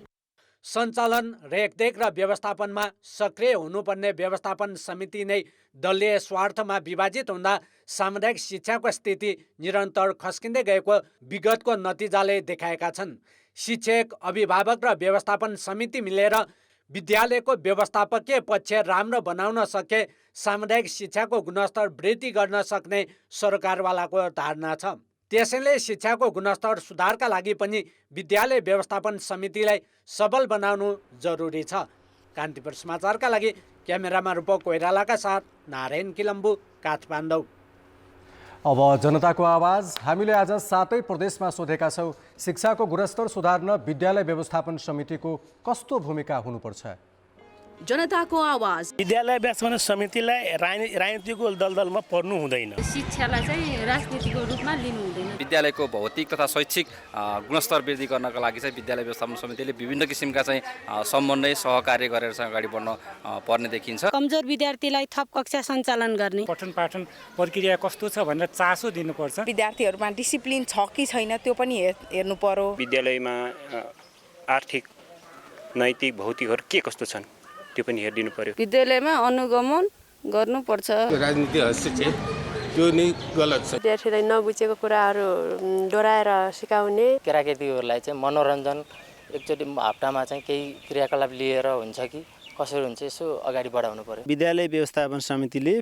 [SPEAKER 3] सञ्चालन, रेखदेख र व्यवस्थापनमा सक्रिय हुनुपर्ने व्यवस्थापन समिति नै दलीय स्वार्थमा विभाजित हुँदा सामुदायिक शिक्षाको स्थिति निरन्तर खस्किँदै गएको विगतको नतिजाले देखाएका छन्। शिक्षक, अभिभावक र व्यवस्थापन समिति मिलेर विद्यालयको व्यवस्थापकीय पक्ष राम्रो बनाउन सके सामुदायिक शिक्षाको गुणस्तर वृद्धि गर्न सक्ने सरकारवालाको धारणा छ। त्यसैले शिक्षाको गुणस्तर सुधारका लागि पनि विद्यालय व्यवस्थापन समितिलाई सबल बनाउनु जरुरी छ। कान्तिपुर समाचारका लागि क्यामेरामा रूपक कोइरालाका साथ नारायण किलम्बु, काठमाडौँ।
[SPEAKER 2] अब जनताको आवाज। हामीले आज 7 प्रदेशमा सोधेका छौँ, शिक्षाको गुणस्तर सुधार्न विद्यालय व्यवस्थापन समितिको कस्तो भूमिका हुनुपर्छ?
[SPEAKER 21] जनताको आवाज।
[SPEAKER 23] विद्यालय व्यवस्थापन समितिलाई राजनीतिको दलदलमा पर्नु हुँदैन।
[SPEAKER 17] शिक्षालाई चाहिँ राजनीतिको रूपमा लिनु हुँदैन।
[SPEAKER 27] विद्यालयको भौतिक तथा शैक्षिक गुणस्तर वृद्धि गर्नका लागि चाहिँ विद्यालय व्यवस्थापन समितिले विभिन्न किसिमका चाहिँ समन्वय, सहकार्य गरेर चाहिँ अगाडि बढ्न पर्ने देखिन्छ।
[SPEAKER 28] कमजोर विद्यार्थीलाई थप कक्षा सञ्चालन गर्ने,
[SPEAKER 9] पठन पाठन प्रक्रिया कस्तो छ भनेर चासो दिनुपर्छ।
[SPEAKER 29] विद्यार्थीहरूमा डिसिप्लिन छ कि छैन त्यो पनि हेर्नु पर्यो।
[SPEAKER 23] विद्यालयमा आर्थिक, नैतिक, भौतिकहरू के कस्तो छन् त्यो पनि हेरिदिनु पर्यो।
[SPEAKER 28] विद्यालयमा अनुगमन गर्नुपर्छ।
[SPEAKER 30] राजनीति हस्तक्षेप त्यो नै गलत छ।
[SPEAKER 28] विद्यार्थीलाई नबुझेको कुराहरू दोहोऱ्याएर सिकाउने,
[SPEAKER 31] केटाकेटीहरूलाई चाहिँ मनोरञ्जन एकचोटि हप्तामा चाहिँ केही क्रियाकलाप लिएर हुन्छ कि कसरी हुन्छ यसो अगाडि बढाउनु पर्यो।
[SPEAKER 32] विद्यालय व्यवस्थापन समितिले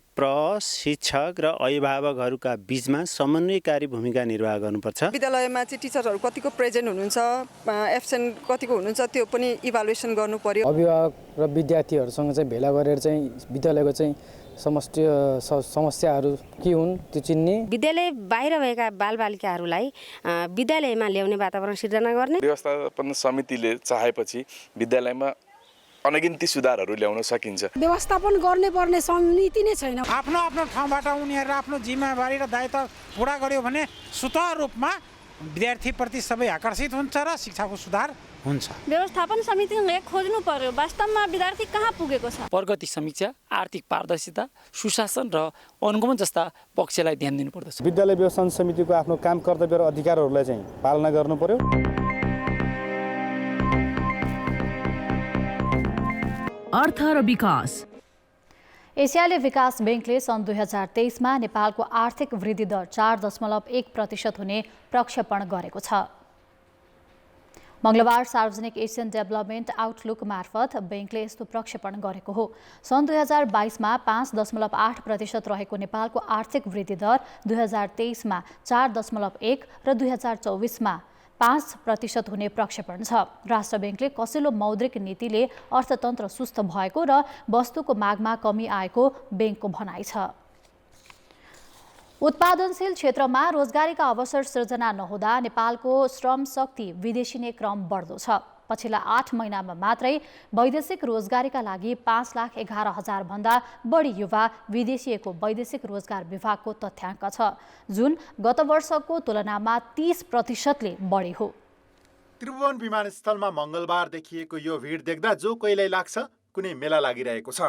[SPEAKER 32] शिक्षक र अभिभावकहरूका बीचमा समन्वयकारी भूमिका निर्वाह गर्नुपर्छ।
[SPEAKER 29] विद्यालयमा चाहिँ टिचरहरू कतिको प्रेजेन्ट हुनुहुन्छ, एब्सेन्ट कतिको हुनुहुन्छ त्यो पनि इभ्यालुएसन गर्नु पर्यो।
[SPEAKER 33] अभिभावक र विद्यार्थीहरूसँग चाहिँ भेला गरेर चाहिँ विद्यालयको चाहिँ समस्याहरू के हुन् त्यो चिन्ने,
[SPEAKER 28] विद्यालय बाहिर भएका बालबालिकाहरूलाई विद्यालयमा ल्याउने वातावरण सिर्जना गर्ने।
[SPEAKER 34] व्यवस्थापन समितिले चाहेपछि विद्यालयमा अनगिन्ती सुधारहरू ल्याउन सकिन्छ।
[SPEAKER 28] व्यवस्थापन गर्ने पर्ने समिति नै छैन।
[SPEAKER 35] आफ्नो आफ्नो ठाउँबाट उनीहरू आफ्नो जिम्मेवारी र दायित्व पुरा गर्यो भने स्वतः रूपमा
[SPEAKER 1] विद्यार्थीप्रति सबै आकर्षित हुन्छ र शिक्षाको सुधार हुन्छ।
[SPEAKER 4] व्यवस्थापन समितिले खोज्नु पर्यो वास्तवमा विद्यार्थी कहाँ पुगेको छ।
[SPEAKER 33] प्रगति समीक्षा, आर्थिक पारदर्शिता, सुशासन र अनुगमन जस्ता पक्षलाई ध्यान दिनुपर्दछ।
[SPEAKER 8] विद्यालय व्यवस्थापन समितिको आफ्नो काम कर्तव्य र अधिकारहरूलाई चाहिँ पालना गर्नु पर्यो।
[SPEAKER 21] अर्थ र विकास।
[SPEAKER 10] एसियाली विकास ब्याङ्कले सन् 2023मा नेपालको आर्थिक वृद्धि दर 4.1% हुने प्रक्षेपण गरेको छ। मङ्गलबार सार्वजनिक एसियन डेभलपमेन्ट आउटलुक मार्फत ब्याङ्कले यस्तो प्रक्षेपण गरेको हो। सन् 2022मा 5.8% रहेको नेपालको आर्थिक वृद्धि दर 2023मा 4.1 र 2024मा 5% हुने प्रक्षेपण छ। राष्ट्र ब्याङ्कले कसिलो मौद्रिक नीतिले अर्थतन्त्र सुस्त भएको र वस्तुको मागमा कमी आएको ब्याङ्कको भनाइ छ। उत्पादनशील क्षेत्रमा रोजगारीका अवसर सृजना नहुँदा नेपालको श्रम शक्ति विदेशिने क्रम बढ्दो छ। पछिल्ला 8 महिनामा मात्रै वैदेशिक रोजगारीका लागि 5,11,000 भन्दा बढी युवा विदेशिएको वैदेशिक रोजगार विभागको तथ्याङ्क छ, जुन गत वर्षको तुलनामा 30%ले बढी हो।
[SPEAKER 11] त्रिभुवन विमानस्थलमा मङ्गलबार देखिएको यो भिड देख्दा जो कोहीलाई लाग्छ कुनै मेला लागिरहेको छ,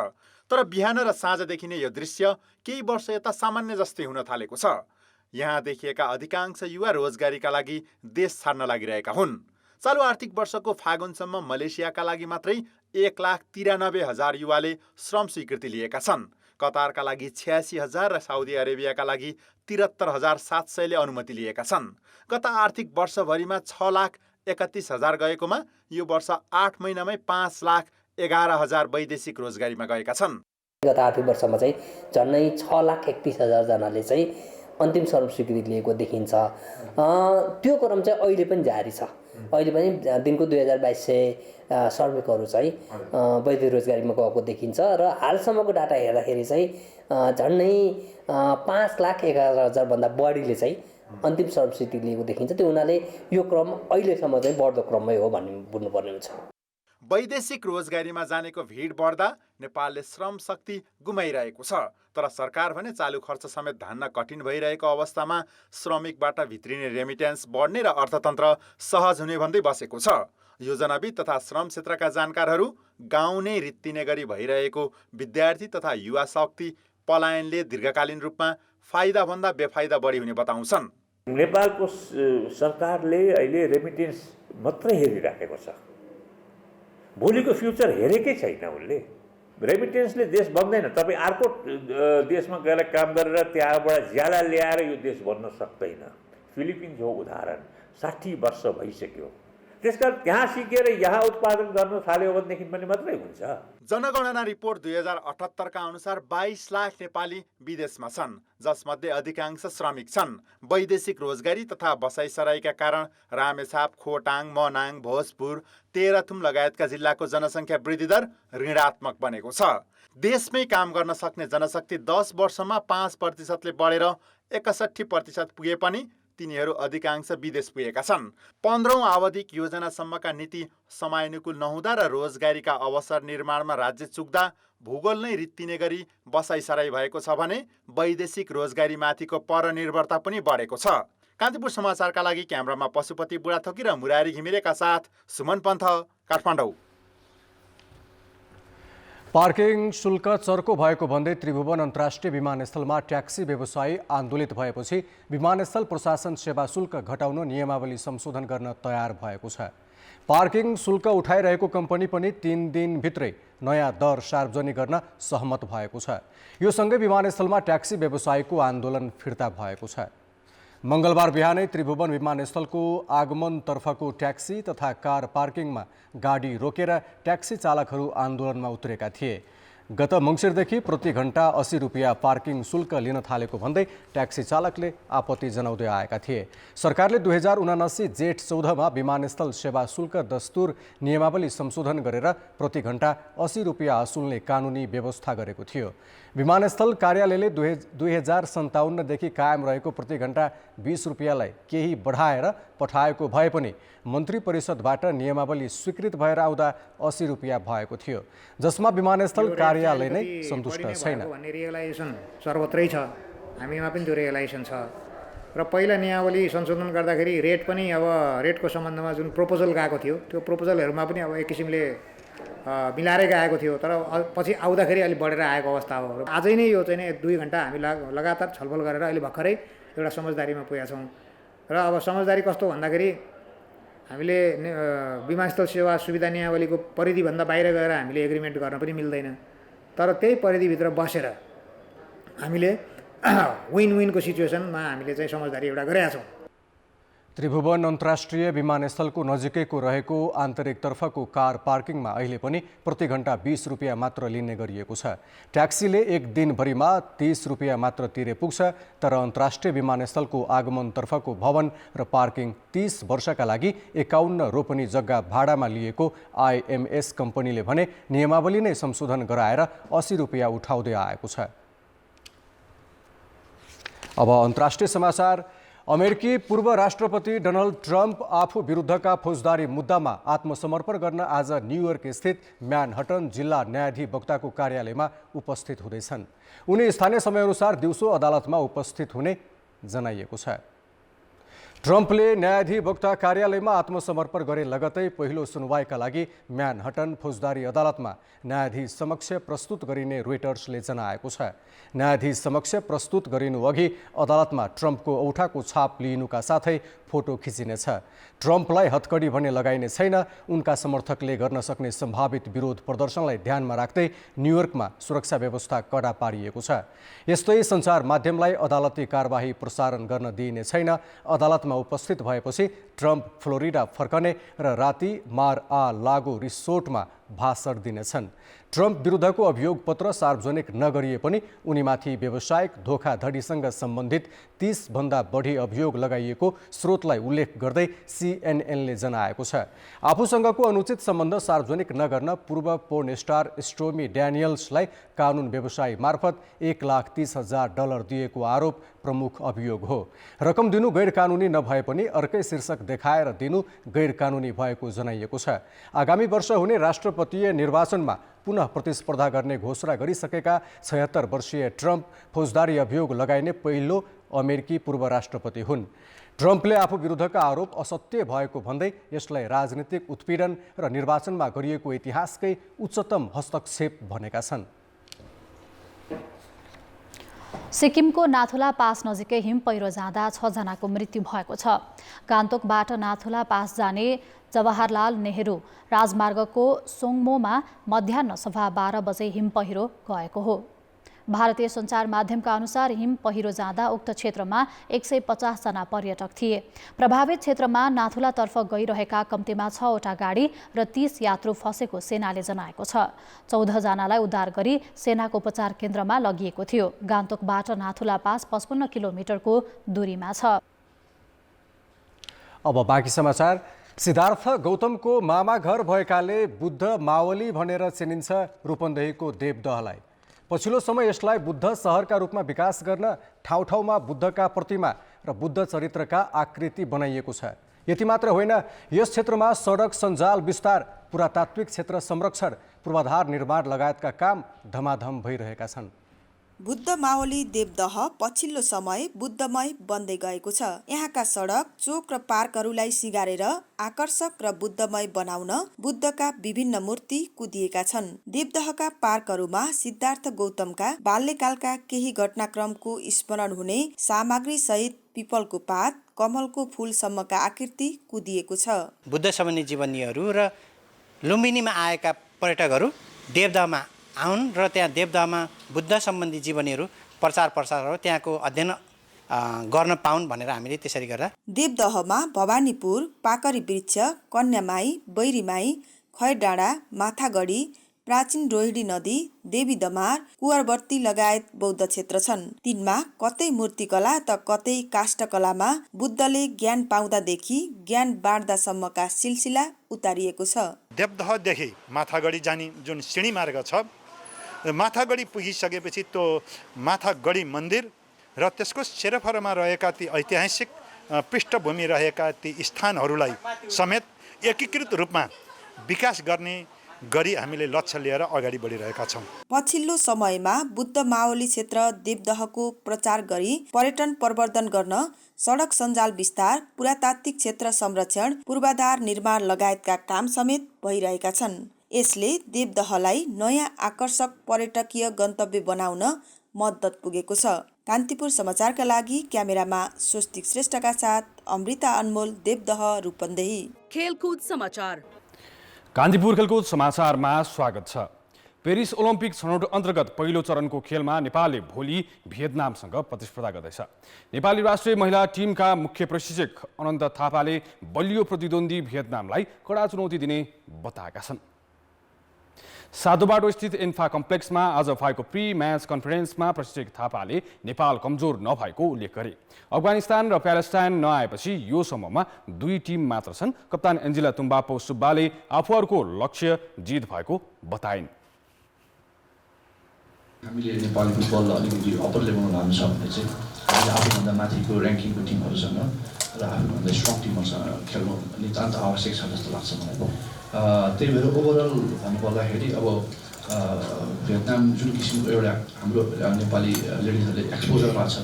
[SPEAKER 11] तर बिहान र साँझ देखिने यो दृश्य केही वर्ष यता सामान्य जस्तै हुन थालेको छ। यहाँ देखिएका अधिकांश युवा रोजगारीका लागि देश छाड्न लागिरहेका हुन्। चालु आर्थिक वर्षको फागुनसम्म मलेसियाका लागि मात्रै 1,93,000 युवाले श्रम स्वीकृति लिएका छन्। कतारका लागि 86,000 र साउदी अरेबियाका लागि 73,700ले अनुमति लिएका छन्। गत आर्थिक वर्षभरिमा 6,31,000 गएकोमा यो वर्ष 8 महिनामै 5,11,000 वैदेशिक रोजगारीमा गएका छन्।
[SPEAKER 12] गत आर्थिक वर्षमा चाहिँ झन्डै 6,31,000 जनाले चाहिँ अन्तिम श्रम स्वीकृति लिएको देखिन्छ। त्यो क्रम चाहिँ अहिले पनि जारी छ। अहिले पनि दिनको 2,200 श्रमिकहरू चाहिँ वैदेशिक रोजगारीमा गएको देखिन्छ र हालसम्मको डाटा हेर्दाखेरि चाहिँ झन्डै 5,11,000 भन्दा बढीले चाहिँ अन्तिम श्रम स्वीकृति लिएको देखिन्छ। त्यो हुनाले यो क्रम अहिलेसम्म चाहिँ बढ्दो क्रममै हो भन्ने बुझ्नुपर्ने हुन्छ।
[SPEAKER 11] वैदेशिक रोजगारीमा जानेको भिड बढ्दा नेपालले श्रम शक्ति गुमाइरहेको छ, तर सरकार भने चालु खर्च समेत धान्न कठिन भइरहेको अवस्थामा श्रमिकबाट भित्रिने रेमिटेन्स बढ्ने र अर्थतन्त्र सहज हुने भन्दै बसेको छ। योजनाविद तथा श्रम क्षेत्रका जानकारहरू गाउँ नै रित्तिने गरी भइरहेको विद्यार्थी तथा युवा शक्ति पलायनले दीर्घकालीन रूपमा फाइदाभन्दा बेफाइदा बढी हुने बताउँछन्।
[SPEAKER 13] नेपालको सरकारले अहिले रेमिटेन्स मात्रै हेरिराखेको छ, भोलिको फ्युचर हेरेकै छैन। उसले रेमिटेन्सले देश बन्दैन। तपाईँ अर्को देशमा गएर काम गरेर त्यहाँबाट ज्याला ल्याएर यो देश बन्न सक्दैन। फिलिपिन्स हो उदाहरण, 60 वर्ष भइसक्यो। त्यसकारण त्यहाँ सिकेर यहाँ उत्पादन गर्न थाल्यो भनेदेखि पनि मात्रै हुन्छ।
[SPEAKER 11] जनगणना रिपोर्ट 2078 का अनुसार 22 लाख नेपाली विदेशमा छन्, जसमध्ये अधिकांश श्रमिक छन्। वैदेशिक रोजगारी तथा बसाइसराईका कारण रामेछाप, खोटाङ, मनाङ, भोजपुर, तेह्रथुम लगायतका जिल्लाको जनसङ्ख्या वृद्धि दर ऋणात्मक बनेको छ। देशमै काम गर्न सक्ने जनशक्ति 10 वर्षमा 5%ले बढेर 61% पुगे पनि तिनीहरू अधिकांश विदेश पुगेका छन्। 15औं आवधिक योजनासम्मका नीति समयानुकूल नहुँदा र रोजगारीका अवसर निर्माणमा राज्य चुक्दा भूगोल नै रित्तिने गरी बसाइसराई भएको छ भने वैदेशिक रोजगारीमाथिको परनिर्भरता पनि बढेको छ। कान्तिपुर समाचारका लागि क्यामेरामा पशुपति बुढाथोकी र मुरारी घिमिरेका साथ सुमन पन्थ, काठमाडौँ।
[SPEAKER 2] पार्किङ शुल्क चर्को भएको भन्दै त्रिभुवन अन्तर्राष्ट्रिय विमानस्थलमा ट्याक्सी व्यवसायी आन्दोलित भएपछि विमानस्थल प्रशासन सेवा शुल्क घटाउन नियमावली संशोधन गर्न तयार भएको छ। पार्किङ शुल्क उठाइरहेको कम्पनी पनि 3 दिनभित्रै नयाँ दर सार्वजनिक गर्न सहमत भएको छ। यो सँगै विमानस्थलमा ट्याक्सी व्यवसायीको आन्दोलन फिर्ता भएको छ। मङ्गलबार बिहानै त्रिभुवन विमानस्थलको आगमनतर्फको ट्याक्सी तथा कार पार्किङमा गाडी रोकेर ट्याक्सी चालकहरू आन्दोलनमा उत्रेका थिए। गत मङ्सिरदेखि प्रति घण्टा 80 रुपियाँ पार्किङ शुल्क लिन थालेको भन्दै ट्याक्सी चालकले आपत्ति जनाउँदै आएका थिए। सरकारले 2079 जेठ 14मा विमानस्थल सेवा शुल्क दस्तुर नियमावली संशोधन गरेर प्रति घण्टा 80 रुपियाँ असुल्ने कानुनी व्यवस्था गरेको थियो। विमानस्थल कार्यालयले 2057 देखि कायम रहेको प्रति घण्टा 20 रुपियाँलाई केही बढाएर पठाएको भए पनि मन्त्री परिषदबाट नियमावली स्वीकृत भएर आउँदा 80 रुपियाँ भएको थियो, जसमा विमानस्थल कार्यालय नै सन्तुष्ट छैन।
[SPEAKER 14] भन्ने रियलाइजेसन सर्वत्रै छ, हामीमा पनि त्यो रियलाइजेसन छ
[SPEAKER 3] र पहिला नियमावली संशोधन गर्दाखेरि रेट पनि अब रेटको सम्बन्धमा जुन प्रपोजल गएको थियो त्यो प्रपोजलहरूमा पनि अब एक किसिमले मिलाएरै गएको थियो, तर पछि आउँदाखेरि अलिक बढेर आएको अवस्था हो। आजै नै यो चाहिँ 2 घन्टा हामी लगातार छलफल गरेर अहिले भर्खरै एउटा समझदारीमा पुगेका छौँ। र अब समझदारी कस्तो भन्दाखेरि हामीले विमानस्थल सेवा सुविधा नियमावलीको परिधिभन्दा बाहिर गएर हामीले एग्रिमेन्ट गर्न पनि मिल्दैन, तर त्यही परिधिभित्र बसेर हामीले विन विनको सिचुएसनमा हामीले चाहिँ समझदारी एउटा गरेका छौँ।
[SPEAKER 2] त्रिभुवन अन्तर्राष्ट्रिय विमानस्थलको नजिकैको रहेको आन्तरिकतर्फको कार पार्किङमा अहिले पनि प्रति घण्टा 20 रुपियाँ मात्र लिने गरिएको छ। ट्याक्सीले एक दिनभरिमा 30 रुपियाँ मात्र तिरे पुग्छ, तर अन्तर्राष्ट्रिय विमानस्थलको आगमनतर्फको भवन र पार्किङ 30 वर्षका लागि 51 रोपनी जग्गा भाडामा लिएको आइएमएस कम्पनीले भने नियमावली नै संशोधन गराएर 80 रुपियाँ उठाउँदै आएको छ। अब अन्तर्राष्ट्रिय समाचार। अमेरिकी पूर्व राष्ट्रपति डोनाल्ड ट्रम्प आफू विरुद्धका फौजदारी मुद्दामा आत्मसमर्पण गर्न आज न्युयोर्क स्थित म्यानहट्टन जिल्ला न्यायाधिवक्ताको कार्यालयमा उपस्थित हुँदैछन्। उनी स्थानीय समयअनुसार दिउँसो अदालतमा उपस्थित हुने जनाइएको छ। ट्रम्पले न्यायाधिवक्ता कार्यालयमा आत्मसमर्पण गरे लगतै पहिलो सुनवाईका लागि म्यानहट्टन फौजदारी अदालतमा न्यायाधीश समक्ष प्रस्तुत गरिने रोइटर्सले जनाएको छ। न्यायाधीश समक्ष प्रस्तुत गरिनु अघि अदालतमा ट्रम्पको औठाको छाप लिइनुका साथै फोटो खिचिनेछ। ट्रम्पलाई हत्कडी भन्ने लगाइने छैन। उनका समर्थकले गर्न सक्ने सम्भावित विरोध प्रदर्शनलाई ध्यानमा राख्दै न्युयोर्कमा सुरक्षा व्यवस्था कडा पारिएको छ। यस्तै सञ्चार माध्यमलाई अदालती कारबाही प्रसारण गर्न दिइने छैन। अदालतमा उपस्थित भएपछि ट्रम्प फ्लोरिडा फर्कने र राति मार-आ-लागो रिसोर्टमा भाषण दिनेछन्। ट्रम्प विरुद्धको अभियोग पत्र सार्वजनिक नगरिए पनि उनीमाथि व्यावसायिक धोखाधडीसँग सम्बन्धित 30 भन्दा बढी अभियोग लगाइएको स्रोतलाई उल्लेख गर्दै सीएनएनले जनाएको छ। आफूसँगको अनुचित सम्बन्ध सार्वजनिक नगर्न पूर्व पोर्न स्टार स्टोमी ड्यानियल्सलाई कानुन व्यवसायी मार्फत $1,30,000 दिएको आरोप प्रमुख अभियोग हो। रकम दिनु गैर कानुनी नभए पनि अर्कै शीर्षक देखाएर दिनु गैर कानुनी भएको जनाइएको छ। आगामी वर्ष हुने राष्ट्रपतीय निर्वाचनमा पुनः प्रतिस्पर्धा गर्ने घोषणा गरिसकेका 76 वर्षीय ट्रम्प फौजदारी अभियोग लगाइने पहिलो अमेरिकी पूर्व राष्ट्रपति हुन्। ट्रम्पले आफू विरुद्धका आरोप असत्य भएको भन्दै यसलाई राजनीतिक उत्पीडन र निर्वाचनमा गरिएको इतिहासकै उच्चतम हस्तक्षेप भनेका छन्।
[SPEAKER 10] सिक्किमको नाथुला पास नजिकै हिम पहिरो जाँदा 6 जनाको मृत्यु भएको छ। गान्तोकबाट नाथुला पास जाने जवाहरलाल नेहरू राजमार्गको सोङमोमा मध्याह्न 12:15 बजे हिम पहिरो गएको हो। भारतीय सञ्चार माध्यमका अनुसार हिम पहिरो जाँदा उक्त क्षेत्रमा 150 जना पर्यटक थिए। प्रभावित क्षेत्रमा नाथुलातर्फ गइरहेका कम्तीमा 6 वटा गाडी र 30 यात्रु फँसेको सेनाले जनाएको छ। 14 जनालाई उद्धार गरी सेनाको उपचार केन्द्रमा लगिएको थियो। गान्तोकबाट नाथुला पास 55 किलोमिटरको दूरीमा छ।
[SPEAKER 2] अब बाँकी समाचार। सिद्धार्थ गौतमको मामा घर भएकाले बुद्ध मावली भनेर चिनिन्छ रूपन्देहीको देवदहलाई। पछिल्लो समय यसलाई बुद्ध सहरका रूपमा विकास गर्न ठाउँ ठाउँमा बुद्धका प्रतिमा र बुद्ध चरित्रका आकृति बनाइएको छ। यति मात्र होइन, यस क्षेत्रमा सडक सञ्जाल विस्तार, पुरातात्विक क्षेत्र संरक्षण, पूर्वाधार निर्माण लगायतका काम धमाधम भइरहेका छन्।
[SPEAKER 5] बुद्ध मावली देवदह पछिल्लो समय बुद्धमय बन्दै गएको छ। यहाँका सडक, चोक र पार्कहरूलाई सिगारेर आकर्षक र बुद्धमय बनाउन बुद्धका विभिन्न मूर्ति कुदिएका छन्। देवदहका पार्कहरूमा सिद्धार्थ गौतमका बाल्यकालका केही घटनाक्रमको स्मरण हुने सामग्री सहित पिपलको पात, कमलको फूलसम्मका आकृति कुदिएको छ।
[SPEAKER 6] बुद्ध सम्बन्धी जीवनीहरू र लुम्बिनीमा आएका पर्यटकहरू देवदहमा आउन् र त्यहाँ देवदहमा बुद्ध सम्बन्धी जीवनीहरू प्रचार प्रसारहरू त्यहाँको अध्ययन गर्न पाउन् भनेर हामीले त्यसरी गर्दा
[SPEAKER 5] देवदहमा भवानीपुर, पाकरी वृक्ष, कन्यामाई, बैरीमाई, खैरडाँडा, माथागढी, प्राचीन रोहिणी नदी, देवी दमार, कुवारवर्ती लगायत बौद्ध क्षेत्र छन्। तिनमा कतै मूर्तिकला त कतै काष्ठकलामा बुद्धले ज्ञान पाउँदादेखि ज्ञान बाँड्दासम्मका सिलसिला उतारिएको छ।
[SPEAKER 7] देवदहदेखि माथागढी जाने जुन सिँढी मार्ग छ, माथागढी पुगिसकेपछि त्यो माथागढी मन्दिर र त्यसको सेरफरमा रहेका ती ऐतिहासिक पृष्ठभूमि रहेका ती स्थानहरूलाई समेत एकीकृत रूपमा विकास गर्ने गरी हामीले लक्ष्य लिएर अगाडि बढिरहेका छौँ।
[SPEAKER 5] पछिल्लो समयमा बुद्ध माओली क्षेत्र देवदहको प्रचार गरी पर्यटन प्रवर्धन गर्न सडक सञ्जाल विस्तार, पुरातात्विक क्षेत्र संरक्षण, पूर्वाधार निर्माण लगायतका काम समेत भइरहेका छन्। यसले देवदहलाई नयाँ आकर्षक पर्यटकीय गन्तव्य बनाउन मद्दत पुगेको छ। कान्तिपुर समाचारका लागि क्यामेरामा स्वस्तिक श्रेष्ठका साथ अमृता अनमोल, देवदह, रूपन्देही।
[SPEAKER 21] खेलकुद समाचार।
[SPEAKER 9] कान्तिपुर खेलकुद समाचारमा स्वागत छ। पेरिस ओलम्पिक छनौट अन्तर्गत पहिलो चरणको खेलमा नेपालले भोलि भियतनामसँग प्रतिस्पर्धा गर्दैछ। नेपाली राष्ट्रिय महिला टिमका मुख्य प्रशिक्षक अनन्त थापाले बलियो प्रतिद्वन्दी भियतनामलाई कडा चुनौती दिने बताएका छन्। साधुबाटो स्थित इन्फा कम्प्लेक्समा आज भएको प्री म्याच कन्फरेन्समा प्रशिक्षक थापाले नेपाल कमजोर नभएको उल्लेख गरे। अफगानिस्तान र प्यालेस्टाइन नआएपछि यो समूहमा 2 टिम मात्र छन्। कप्तान एन्जेला तुम्बापो सुब्बाले आफूहरूको लक्ष्य जित भएको बताइन्।
[SPEAKER 14] हामीले नेपाली फुटबल अलिकति अप्पर लेभलमा लानु छ भने चाहिँ हामीले आफूभन्दा माथिको ऱ्याङ्किङको टिमहरूसँग र आफूभन्दा स्ट्रङ टिमहरूसँग खेल्नु नितान्त आवश्यक छ जस्तो लाग्छ मलाई। त्यही भएर ओभरअल भन्नुपर्दाखेरि अब भियतनाम जुन किसिमको एउटा हाम्रो नेपाली लेडिजहरूले एक्सपोजर पाएको छ,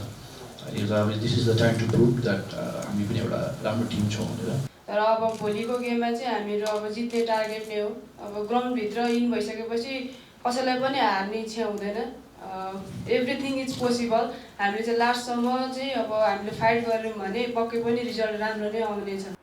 [SPEAKER 14] यो त अब this is the time to prove that हामी पनि एउटा राम्रो टिम छौँ भनेर।
[SPEAKER 15] तर अब भोलिको गेममा चाहिँ हामीहरू अब जित्ने टार्गेट नै हो। अब ग्राउन्डभित्र इन भइसकेपछि कसैलाई पनि हार्ने इच्छा हुँदैन। Everything is possible. हामीले चाहिँ लास्टसम्म चाहिँ अब हामीले फाइट गऱ्यौँ भने पक्कै पनि रिजल्ट राम्रो नै आउनेछ।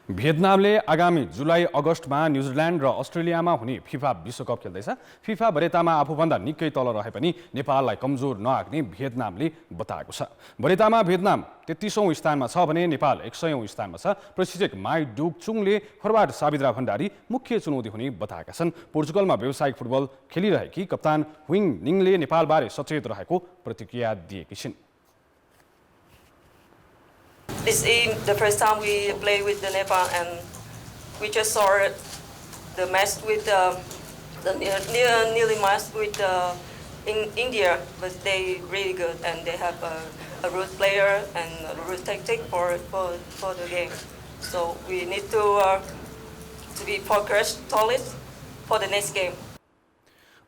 [SPEAKER 9] भियतनामले आगामी जुलाई अगस्तमा न्युजिल्यान्ड र अस्ट्रेलियामा हुने फिफा विश्वकप खेल्दैछ। फिफा वरियतामा आफूभन्दा निकै तल रहे पनि नेपाललाई कमजोर नआग्ने भियतनामले बताएको छ। वरियतामा भियतनाम 33औं स्थानमा छ भने नेपाल 100औं स्थानमा छ। प्रशिक्षक माइ डुक चुङले फरवार्ड साबिद्रा भण्डारी मुख्य चुनौती हुने बताएका छन्। पोर्चुगलमा व्यावसायिक फुटबल खेलिरहेकी कप्तान हुइङ निङले नेपालबारे सचेत रहेको प्रतिक्रिया दिएकी छिन्।
[SPEAKER 16] This is the first time we play with the Nepal, and we just saw the match with nearly match with in India, but they really good and they have a root player and a root tactic for the game. So we need to be focused, solid for the next game.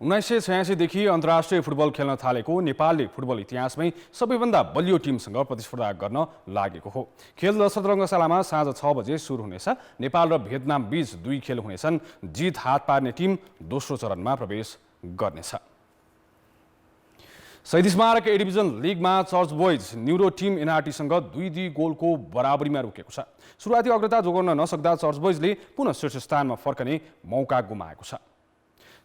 [SPEAKER 9] 1986 देखि अन्तर्राष्ट्रिय football खेल्न थालेको नेपालले football इतिहासमै सबैभन्दा बलियो टिमसँग प्रतिस्पर्धा गर्न लागेको हो। खेल दशरथ रङ्गशालामा साँझ 6 बजे सुरु हुनेछ। नेपाल र भियतनाम बीच 2 खेल हुनेछन्। जित हात पार्ने टिम दोस्रो चरणमा प्रवेश गर्नेछ। शहीद स्मारक ए डिभिजन लिगमा चर्च बोइज न्युरो टिम एनआरटीसँग 2-2 गोलको बराबरीमा रोकेको छ। सुरुवाती अग्रता जोगाउन नसक्दा चर्च बोइजले पुनः शीर्ष स्थानमा फर्कने मौका गुमाएको छ।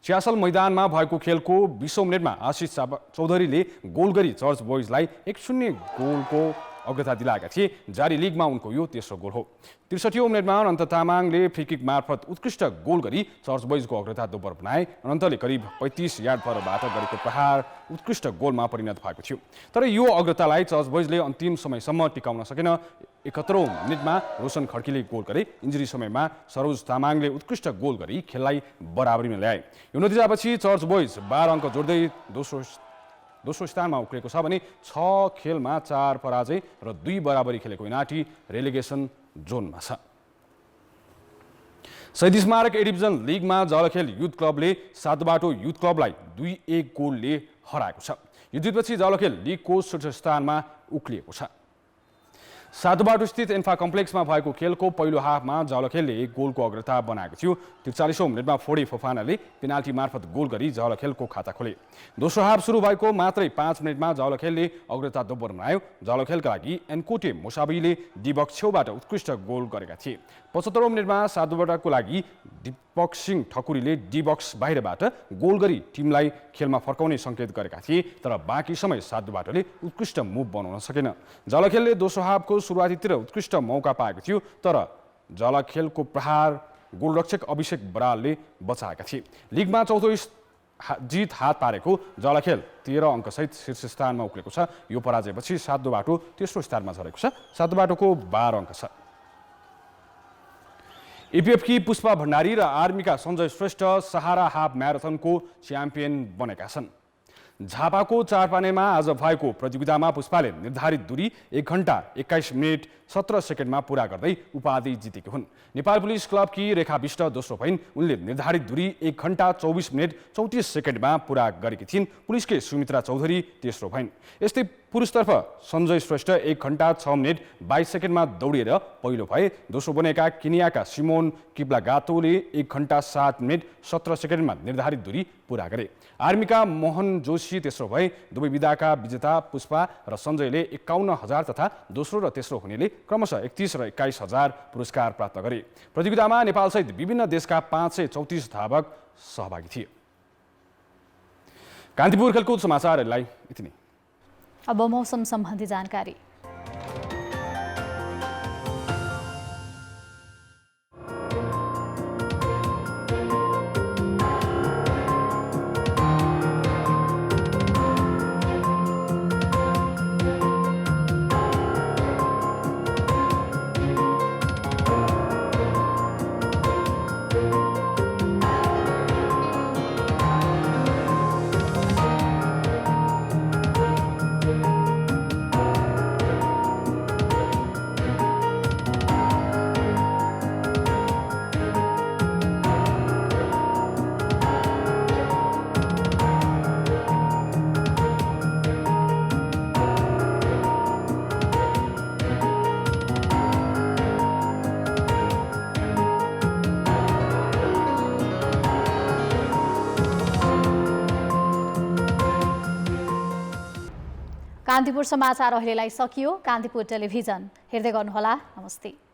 [SPEAKER 9] च्यासल मैदानमा भएको खेलको 20औं मिनेटमा आशिष चौधरीले गोल गरी चर्च बोइजलाई 1-0 गोलको अग्रता दिलाएका थिए। जारी लिगमा उनको यो तेस्रो गोल हो। 63औं मिनेटमा अनन्त तामाङले फ्रीकिक मार्फत उत्कृष्ट गोल गरी चर्च बोइजको अग्रता दोब्बर बनाए। अनन्तले करिब 35 यार्ड परबाट गरेको प्रहार उत्कृष्ट गोलमा परिणत भएको थियो। तर यो अग्रतालाई चर्च बोइजले अन्तिम समयसम्म टिकाउन सकेन। 71औं मिनेटमा रोशन खड्कीले गोल गरे। इन्जुरी समयमा सरोज तामाङले उत्कृष्ट गोल गरी खेललाई बराबरीमा ल्याए। यो नतिजापछि चर्च बोइज 12 अङ्क जोड्दै दोस्रो स्थानमा उक्लेको छ भने 6 खेलमा 4 पराजय र 2 बराबरी खेलेको एनआरटी रेलिगेसन जोनमा छ। शहीद स्मारक ए डिभिजन लिगमा जलखेल युथ क्लबले सातबाटो युथ क्लबलाई 2-1 गोलले हराएको छ। यो जितपछि जलखेल लिगको शीर्ष स्थानमा उक्लिएको छ। सातबाटो स्थित इन्फा कम्प्लेक्समा भएको खेलको पहिलो हाफमा जलखेलले 1 गोलको अग्रता बनाएको थियो। 43औं मिनेटमा फोडी फोफानाले पेनाल्टी मार्फत गोल गरी जलखेलको खाता खोले। दोस्रो हाफ सुरु भएको मात्रै 5 मिनेटमा जलखेलले अग्रता दोब्बर बनायो। जलखेलका लागि एनकोटे मुसाबीले डिबक्स छेउबाट उत्कृष्ट गोल गरेका थिए। 75औं मिनेटमा सातबाटाको लागि दीपक सिंह ठकुरीले डिबक्स बाहिरबाट गोल गरी टिमलाई खेलमा फर्काउने सङ्केत गरेका थिए। तर बाँकी समय सातबाटोले उत्कृष्ट मुभ बनाउन सकेन। जलखेलले दोस्रो हाफको सुरुवातीतिर उत्कृष्ट मौका पाएको थियो, तर जलखेलको प्रहार गोलरक्षक अभिषेक बरालले बचाएका थिए। लिगमा चौथो जित हात पारेको जलखेल 13 अङ्कसहित शीर्ष स्थानमा उक्लेको छ। यो पराजयपछि सातबाटो तेस्रो स्थानमा झरेको छ। सातबाटोको 12 अङ्क छ। एपिएफकी पुष्पा भण्डारी र आर्मीका सञ्जय श्रेष्ठ सहारा हाफ म्याराथनको च्याम्पियन बनेका छन्। झापाको चारपानेमा आज भएको प्रतियोगितामा पुष्पाले निर्धारित दूरी 1 घण्टा 21 मिनट 17 सेकेन्डमा पुरा गर्दै उपाधि जितेकी हुन्। नेपाल पुलिस क्लबकी रेखा विष्ट दोस्रो भइन्। उनले निर्धारित दूरी 1 घण्टा 24 मिनट 34 सेकेन्डमा पुरा गरेकी थिइन्। पुलिसकै सुमित्रा चौधरी तेस्रो भइन्। यस्तै पुरुषतर्फ सञ्जय श्रेष्ठ 1 घण्टा 6 मिनट 22 सेकेन्डमा दौडिएर पहिलो भए। दोस्रो बनेका केनियाका सिमोन किप्लागातोले 1 घण्टा 7 मिनट 17 सेकेन्डमा निर्धारित दूरी पुरा गरे। आर्मीका मोहन जोशी तेस्रो भए। दुवै विधाका विजेता पुष्पा र सञ्जयले 51,000 तथा दोस्रो र तेस्रो हुनेले क्रमशः 31 र 21,000 पुरस्कार प्राप्त गरे। प्रतियोगितामा नेपालसहित विभिन्न देशका 534 धावक सहभागी थिए। कान्तिपुर खेलकुद समाचारहरूलाई यति नै।
[SPEAKER 10] अब मौसम सम्बन्धी जानकारी। कान्तिपुर समाचार अहिलेलाई सकियो। कान्तिपुर टेलिभिजन हेर्दै गर्नुहोला। नमस्ते।